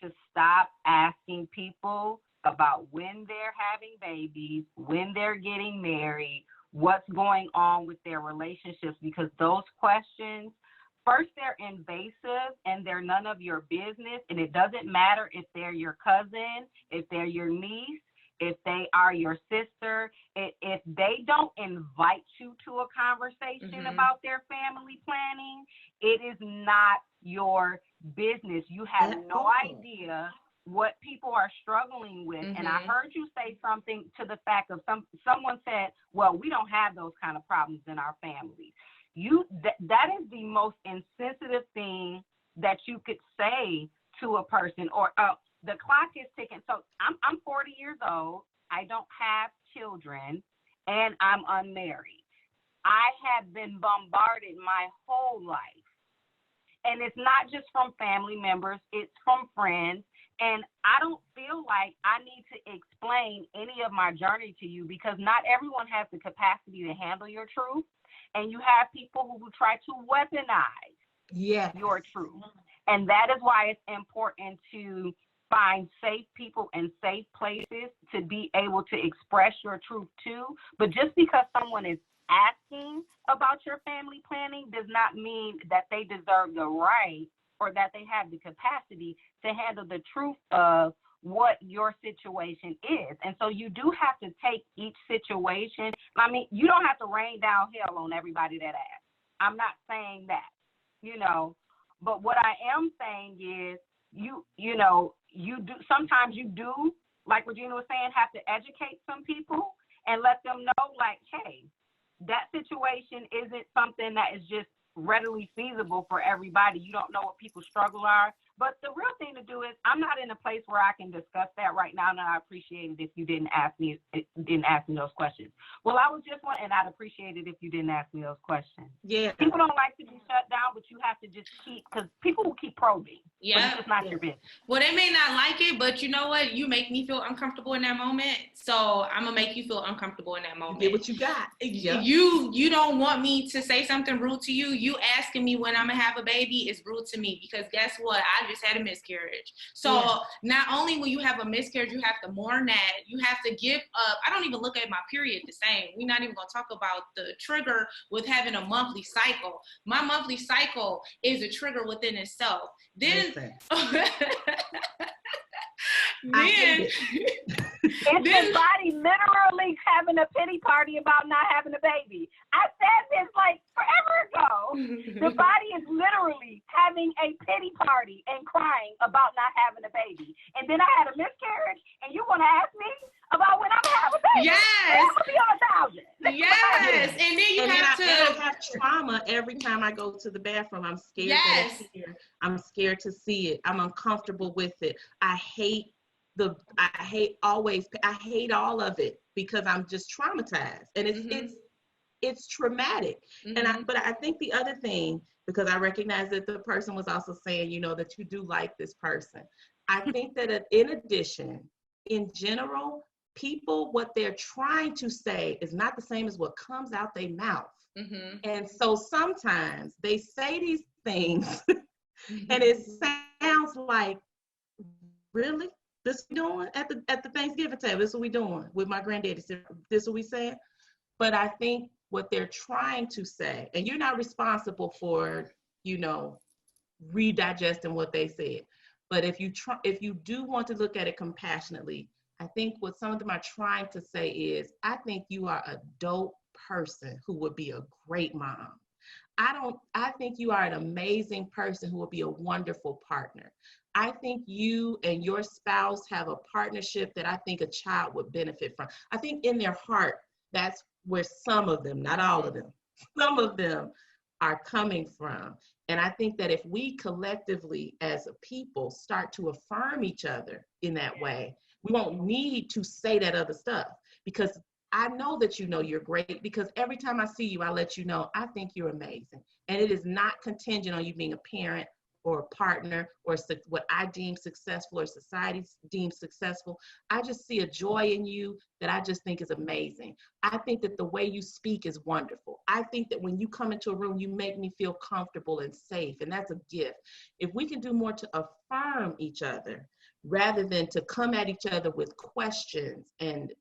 Speaker 4: to stop asking people about when they're having babies, when they're getting married, what's going on with their relationships, because those questions, first, they're invasive and they're none of your business. And it doesn't matter if they're your cousin, if they're your niece, if they are your sister, if they don't invite you to a conversation about their family planning, it is not your business. You have no idea what people are struggling with. And I heard you say something to the fact of someone said, well, we don't have those kind of problems in our family. That is the most insensitive thing that you could say to a person. Or the clock is ticking. So I'm 40 years old. I don't have children, and I'm unmarried. I have been bombarded my whole life. And it's not just from family members, it's from friends. And I don't feel like I need to explain any of my journey to you, because not everyone has the capacity to handle your truth. And you have people who will try to weaponize your truth. And that is why it's important to find safe people and safe places to be able to express your truth too. But just because someone is asking about your family planning does not mean that they deserve the right or that they have the capacity to handle the truth of what your situation is. And so you do have to take each situation. I mean, you don't have to rain down hell on everybody that asks. I'm not saying that, but what I am saying is you do, sometimes you do, like Regina was saying, have to educate some people and let them know, like, hey, that situation isn't something that is just readily feasible for everybody. You don't know what people's struggles are. But the real thing to do is, I'm not in a place where I can discuss that right now, and I appreciate it if you didn't ask me those questions. Well, I was just one, and I'd appreciate it if you didn't ask me those questions.
Speaker 2: Yeah.
Speaker 4: People don't like to be shut down, but you have to just keep, because people will keep probing.
Speaker 3: Yeah.
Speaker 4: But it's just not your business.
Speaker 3: Well, they may not like it, but you know what? You make me feel uncomfortable in that moment, so I'm gonna make you feel uncomfortable in that moment.
Speaker 2: You get what you got. Yeah.
Speaker 3: You don't want me to say something rude to you. You asking me when I'm gonna have a baby is rude to me, because guess what? I just had a miscarriage. So not only will you have a miscarriage, you have to mourn that. You have to give up. I don't even look at my period the same. We're not even gonna talk about the trigger with having a monthly cycle. My monthly cycle is a trigger within itself. Then
Speaker 4: It's the body literally having a pity party about not having a baby. I said this like forever ago. The body is literally having a pity party and crying about not having a baby. And then I had a miscarriage, and you want to ask me about when I'm going to have a baby?
Speaker 3: Yes.
Speaker 4: I'm going to be on 1,000.
Speaker 3: Yes. And then you have
Speaker 2: I have trauma every time I go to the bathroom. I'm scared that it's here. I'm scared to see it. I'm uncomfortable with it. I hate all of it because I'm just traumatized, and it's traumatic. But I think the other thing, because I recognize that the person was also saying, you know, that you do like this person. I think that in addition, in general, people, what they're trying to say is not the same as what comes out their mouth. And so sometimes they say these things and it sounds like, really? This we doing at the Thanksgiving table? This is what we doing with my granddaddy? This is what we saying? But I think what they're trying to say, and you're not responsible for, you know, redigesting what they said. But if you do want to look at it compassionately, I think what some of them are trying to say is, I think you are a dope person who would be a great mom. I think you are an amazing person who will be a wonderful partner. I think you and your spouse have a partnership that I think a child would benefit from. I think in their heart, that's where some of them, not all of them, some of them are coming from. And I think that if we collectively as a people start to affirm each other in that way, we won't need to say that other stuff, because I know that you know you're great, because every time I see you, I let you know, I think you're amazing. And it is not contingent on you being a parent or a partner or what I deem successful or society deems successful. I just see a joy in you that I just think is amazing. I think that the way you speak is wonderful. I think that when you come into a room, you make me feel comfortable and safe, and that's a gift. If we can do more to affirm each other rather than to come at each other with questions and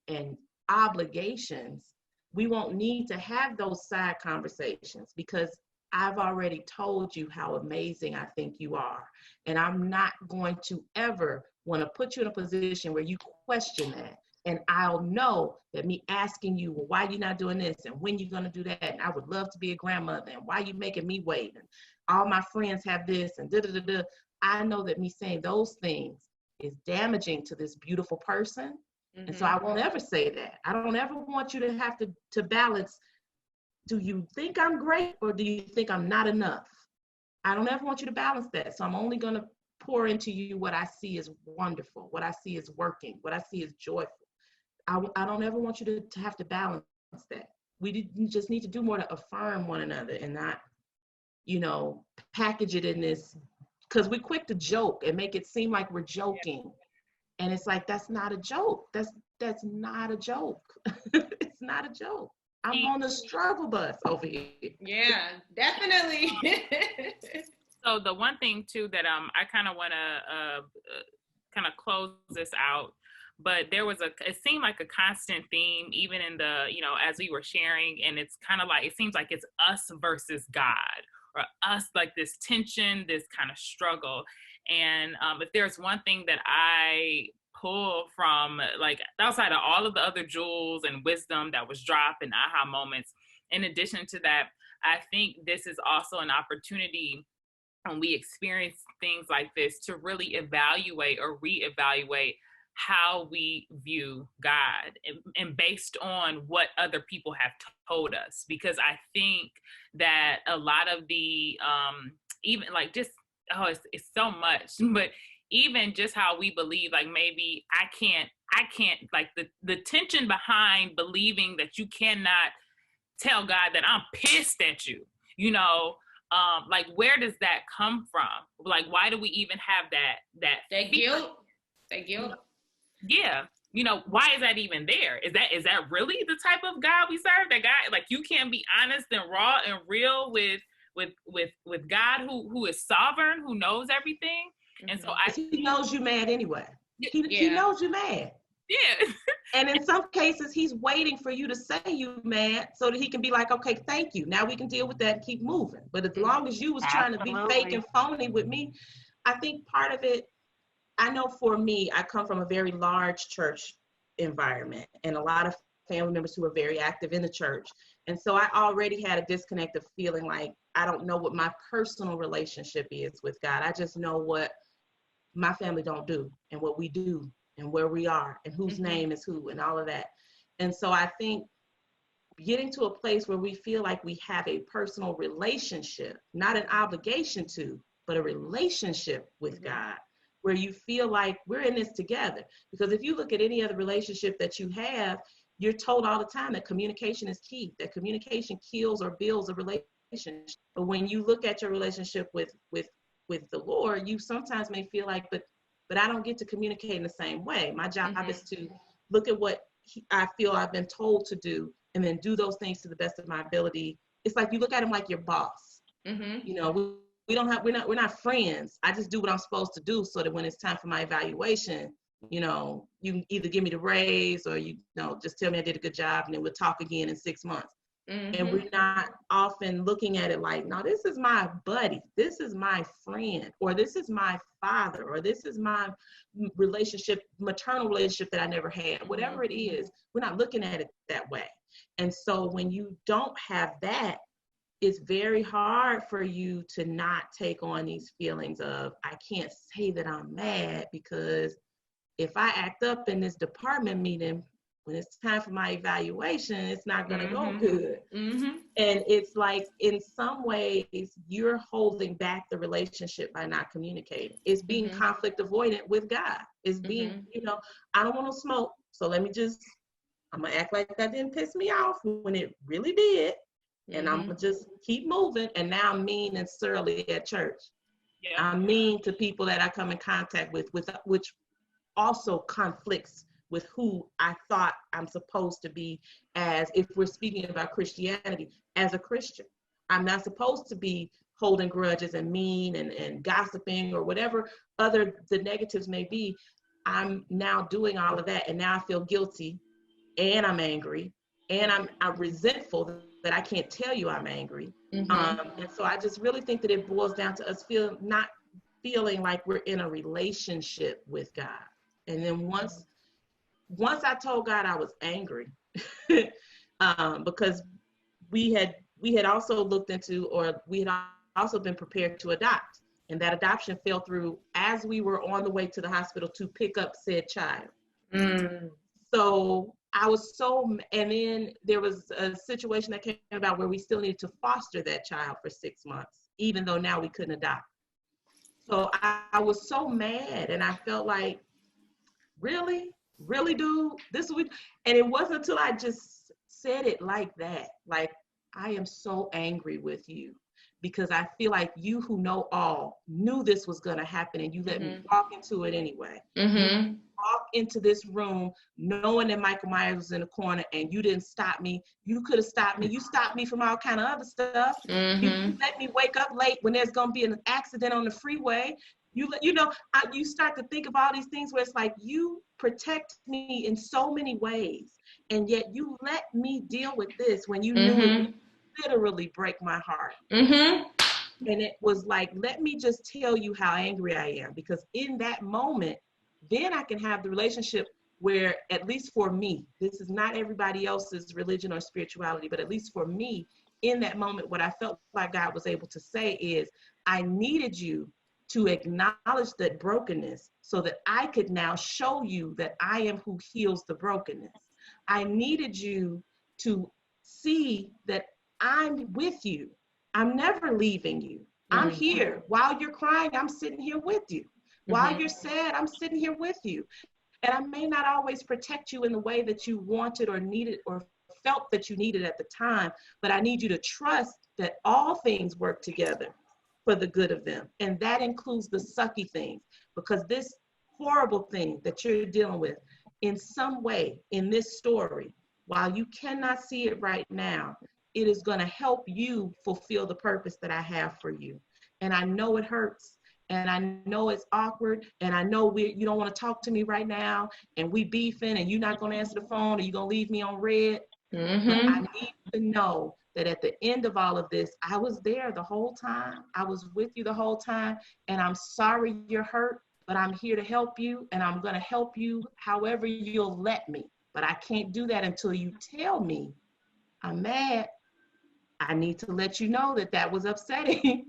Speaker 2: obligations, we won't need to have those side conversations, because I've already told you how amazing I think you are. And I'm not going to ever want to put you in a position where you question that. And I'll know that me asking you, well, why you not doing this? And when you going to do that? And I would love to be a grandmother. And why you making me wait? And all my friends have this and da-da-da-da. I know that me saying those things is damaging to this beautiful person. And so I won't ever say that. I don't ever want you to have to balance, do you think I'm great or do you think I'm not enough? I don't ever want you to balance that. So I'm only going to pour into you what I see is wonderful, what I see is working, what I see is joyful. I don't ever want you to have to balance that. We just need to do more to affirm one another and not, you know, package it in this, because we're quick to joke and make it seem like we're joking. And it's like, that's not a joke. That's not a joke. It's not a joke. I'm on the struggle bus over here.
Speaker 3: Yeah, definitely.
Speaker 1: So the one thing too that I kind of want to kind of close this out, but it seemed like a constant theme even in the, you know, as we were sharing, and it's kind of like, it seems like it's us versus God, or us, like this tension, this kind of struggle. And if there's one thing that I pull from, like, outside of all of the other jewels and wisdom that was dropped and aha moments, in addition to that, I think this is also an opportunity when we experience things like this to really evaluate or reevaluate how we view God, and based on what other people have told us. Because I think that a lot of the, even like just oh, it's so much. But even just how we believe, like maybe I can't, like the tension behind believing that you cannot tell God that I'm pissed at you, you know, like where does that come from? Like, why do we even have that
Speaker 3: guilt? That guilt?
Speaker 1: Yeah. You know, why is that even there? Is that really the type of God we serve? That God, like, you can't be honest and raw and real with God who is sovereign, who knows everything. And so
Speaker 2: he knows you mad anyway. He knows you mad.
Speaker 1: Yeah.
Speaker 2: And in some cases, he's waiting for you to say you mad so that he can be like, okay, thank you. Now we can deal with that and keep moving. But as long as you was trying to be fake and phony with me, I think part of it, I know for me, I come from a very large church environment and a lot of family members who are very active in the church. And so I already had a disconnect of feeling like I don't know what my personal relationship is with God. I just know what my family don't do and what we do and where we are and whose name is who and all of that. And so I think getting to a place where we feel like we have a personal relationship, not an obligation to, but a relationship with God, where you feel like we're in this together. Because if you look at any other relationship that you have, you're told all the time that communication is key, that communication kills or builds a relationship. But when you look at your relationship with the Lord, you sometimes may feel like, but I don't get to communicate in the same way. My job is to look at what I feel I've been told to do and then do those things to the best of my ability. It's like you look at him like your boss. You know, we're not friends. I just do what I'm supposed to do so that when it's time for my evaluation, you know, you can either give me the raise or you know, just tell me I did a good job and then we'll talk again in 6 months. And we're not often looking at it like, no, this is my buddy, this is my friend, or this is my father, or this is my relationship, maternal relationship that I never had. Whatever it is, we're not looking at it that way. And so when you don't have that, it's very hard for you to not take on these feelings of, I can't say that I'm mad because if I act up in this department meeting, when it's time for my evaluation, it's not going to go good. And it's like, in some ways, you're holding back the relationship by not communicating. It's being conflict avoidant with God. It's being, you know, I don't want to smoke, so I'm going to act like that didn't piss me off when it really did. And I'm going to just keep moving. And now I'm mean and surly at church. I'm mean to people that I come in contact with which also conflicts with who I thought I'm supposed to be, as if we're speaking about Christianity, as a Christian. I'm not supposed to be holding grudges and mean and gossiping or whatever other the negatives may be. I'm now doing all of that, and now I feel guilty, and I'm angry, and I'm resentful that I can't tell you I'm angry. And so I just really think that it boils down to us not feeling like we're in a relationship with God. And then once I told God I was angry, because we had also looked into, or we had also been prepared to adopt, and that adoption fell through as we were on the way to the hospital to pick up said child. So I was and then there was a situation that came about where we still needed to foster that child for 6 months, even though now we couldn't adopt. So I was so mad, and I felt like, really, dude, this week. And it wasn't until I just said it like that, like, I am so angry with you because I feel like you who know all knew this was going to happen, and you let me walk into it anyway. Walk into this room knowing that Michael Myers was in the corner, and you didn't stop me. You could have stopped me. You stopped me from all kind of other stuff. You let me wake up late when there's going to be an accident on the freeway. You start to think of all these things where it's like, you protect me in so many ways, and yet you let me deal with this when you knew it would literally break my heart. And it was like, let me just tell you how angry I am, because in that moment, then I can have the relationship where, at least for me, this is not everybody else's religion or spirituality, but at least for me, in that moment, what I felt like God was able to say is, I needed you to acknowledge that brokenness so that I could now show you that I am who heals the brokenness. I needed you to see that I'm with you. I'm never leaving you. I'm here. While you're crying, I'm sitting here with you. While you're sad, I'm sitting here with you. And I may not always protect you in the way that you wanted or needed or felt that you needed at the time, but I need you to trust that all things work together for the good of them. And that includes the sucky things, because this horrible thing that you're dealing with in some way in this story, while you cannot see it right now, it is going to help you fulfill the purpose that I have for you. And I know it hurts. And I know it's awkward, and I know you don't want to talk to me right now, and we beefing, and you're not going to answer the phone, or you're going to leave me on red. But I need to know that at the end of all of this, I was there the whole time. I was with you the whole time, and I'm sorry you're hurt, but I'm here to help you, and I'm going to help you however you'll let me. But I can't do that until you tell me I'm mad. I need to let you know that that was upsetting.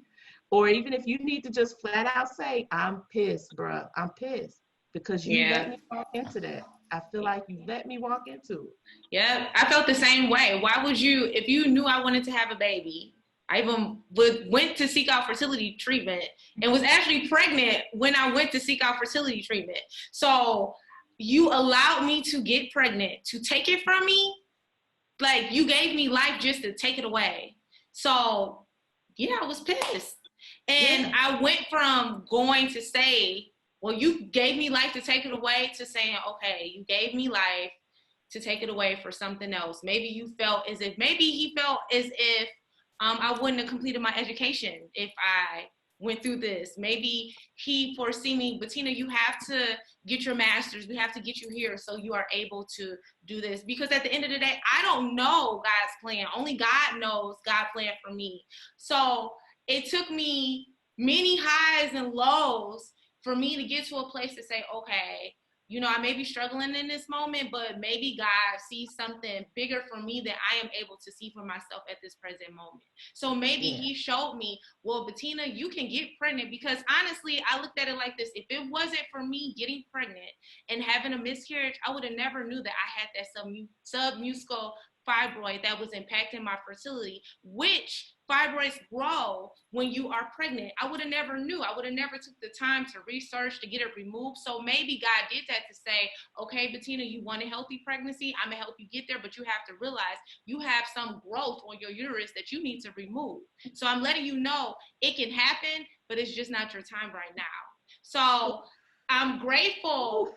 Speaker 2: Or even if you need to just flat out say, I'm pissed, bruh. I'm pissed because you let me walk into that. I feel like you let me walk into it.
Speaker 3: Yeah, I felt the same way. Why would you, if you knew I wanted to have a baby, I even went to seek out fertility treatment and was actually pregnant when I went to seek out fertility treatment. So you allowed me to get pregnant, to take it from me. Like, you gave me life just to take it away. So yeah, I was pissed. And I went from going to say, well, you gave me life to take it away, to saying, okay, you gave me life to take it away for something else. Maybe he felt as if I wouldn't have completed my education if I went through this. Maybe he foresee me, Bettina, you have to get your master's. We have to get you here so you are able to do this. Because at the end of the day, I don't know God's plan. Only God knows God's plan for me. So it took me many highs and lows for me to get to a place to say, okay, you know, I may be struggling in this moment, but maybe God sees something bigger for me that I am able to see for myself at this present moment. So maybe he showed me, well, Bettina, you can get pregnant, because honestly, I looked at it like this. If it wasn't for me getting pregnant and having a miscarriage, I would have never knew that I had that submucosal fibroid that was impacting my fertility, which fibroids grow when you are pregnant. I would have never knew. I would have never took the time to research to get it removed. So maybe God did that to say, okay, Bettina, you want a healthy pregnancy? I'm gonna help you get there, but you have to realize you have some growth on your uterus that you need to remove. So I'm letting you know it can happen, but it's just not your time right now. So I'm grateful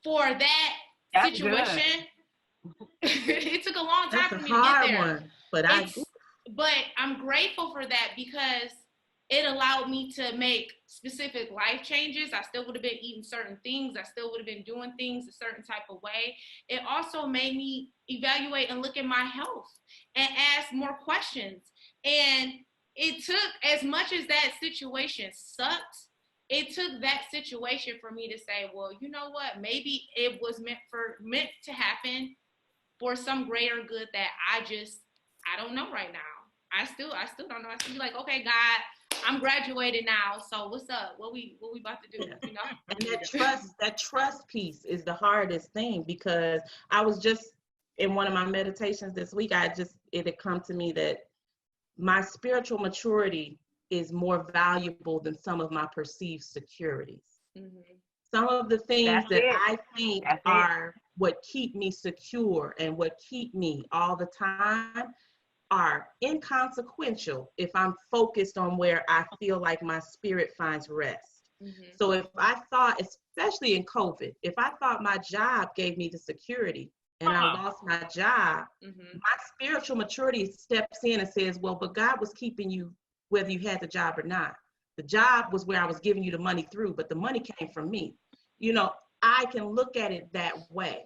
Speaker 3: for that situation. It took a long time for me to get there. But I'm grateful for that, because it allowed me to make specific life changes. I still would have been eating certain things. I still would have been doing things a certain type of way. It also made me evaluate and look at my health and ask more questions. And it took, as much as that situation sucked, it took that situation for me to say, well, you know what? Maybe it was meant to happen for some greater good that I don't know right now. I still don't know. I still be like, okay, God, I'm graduated now. So what's up? What we about to do? You know?
Speaker 2: And that trust piece is the hardest thing, because I was just in one of my meditations this week. It had come to me that my spiritual maturity is more valuable than some of my perceived securities. Mm-hmm. Some of the things I think are what keep me secure and what keep me all the time are inconsequential if I'm focused on where I feel like my spirit finds rest. Mm-hmm. So if I thought, especially in COVID, if I thought my job gave me the security and I lost my job, my spiritual maturity steps in and says, well, but God was keeping you whether you had the job or not. The job was where I was giving you the money through, but the money came from me. You know, I can look at it that way.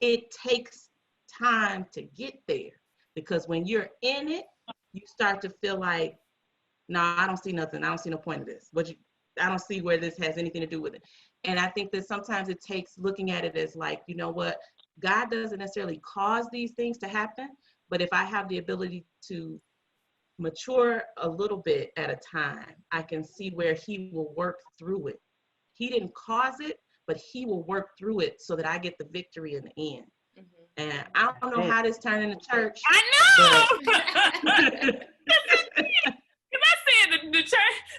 Speaker 2: It takes time to get there, because when you're in it, you start to feel like, no, I don't see nothing. I don't see no point of this. I don't see where this has anything to do with it. And I think that sometimes it takes looking at it as like, you know what, God doesn't necessarily cause these things to happen, but if I have the ability to mature a little bit at a time, I can see where he will work through it. He didn't cause it, but he will work through it so that I get the victory in the end. Mm-hmm. And I don't know how this turned into church.
Speaker 1: I know! Because I said the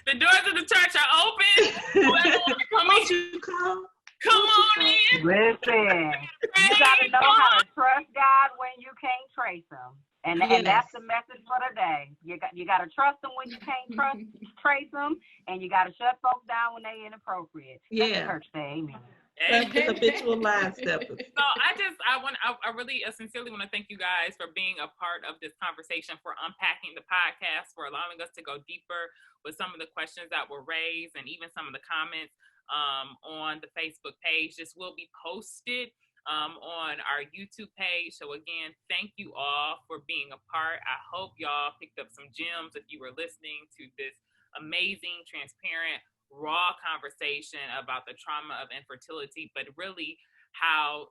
Speaker 1: The doors of the church are open. Whoever wants to come in, come on in.
Speaker 4: Listen, you got to know how to trust God when you can't trace him. And that's the message for today. You got to trust them when you can't trace them, and you got to shut folks down when they're inappropriate. Let the church say amen.
Speaker 2: That's the habitual line steppers.
Speaker 1: So I really sincerely want to thank you guys for being a part of this conversation, for unpacking the podcast, for allowing us to go deeper with some of the questions that were raised and even some of the comments on the Facebook page. This will be posted on our YouTube page. So again, thank you all for being a part. I hope y'all picked up some gems if you were listening to this amazing, transparent, raw conversation about the trauma of infertility, but really how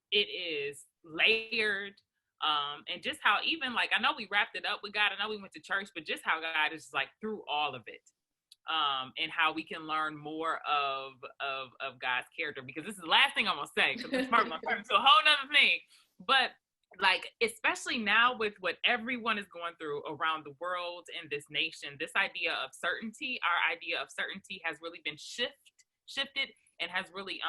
Speaker 1: it is layered, and just how even like, I know we wrapped it up with God, I know we went to church, but just how God is like through all of it, and how we can learn more of God's character, because this is the last thing I'm gonna say, because it's probably gonna turn into a whole nother thing. But like, especially now with what everyone is going through around the world and this nation, this idea of certainty, our idea of certainty has really been shifted and has really,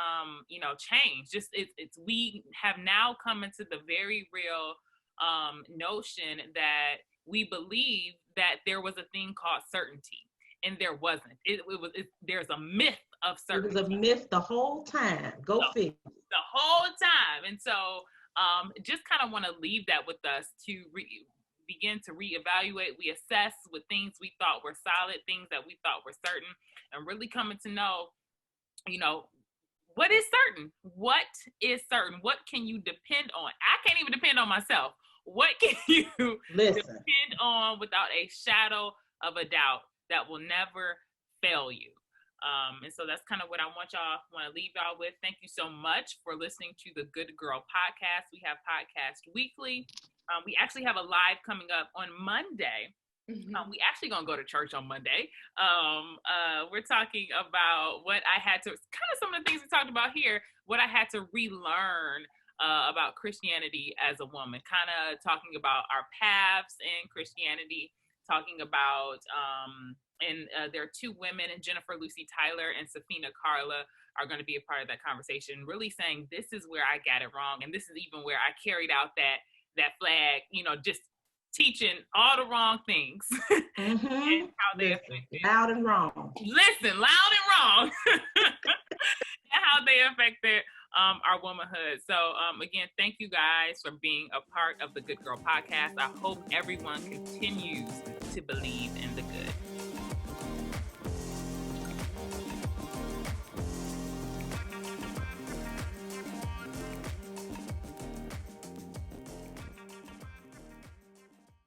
Speaker 1: changed. Just it's we have now come into the very real notion that we believe that there was a thing called certainty, and there wasn't. There's a myth of certainty.
Speaker 2: It was a myth the whole time. Go figure.
Speaker 1: The whole time. And so just kind of want to leave that with us to begin to reevaluate, we assess with things we thought were solid, things that we thought were certain, and really coming to know, what is certain? What is certain? What can you depend on? I can't even depend on myself. What can you depend on without a shadow of a doubt that will never fail you? And so that's kind of what I want to leave y'all with. Thank you so much for listening to the Good Girl podcast. We have podcast weekly. We actually have a live coming up on Monday. We actually gonna go to church on Monday. We're talking about what I had to, kind of some of the things we talked about here, what I had to relearn about Christianity as a woman, kind of talking about our paths in Christianity, talking about, and there are two women, and Jennifer Lucy Tyler and Safina Carla are going to be a part of that conversation, really saying this is where I got it wrong, and this is even where I carried out that flag, just teaching all the wrong things. And how they affected.
Speaker 2: Loud and wrong.
Speaker 1: Listen, loud and wrong. And how they affected our womanhood. So again, thank you guys for being a part of the Good Girl podcast. I hope everyone continues to believe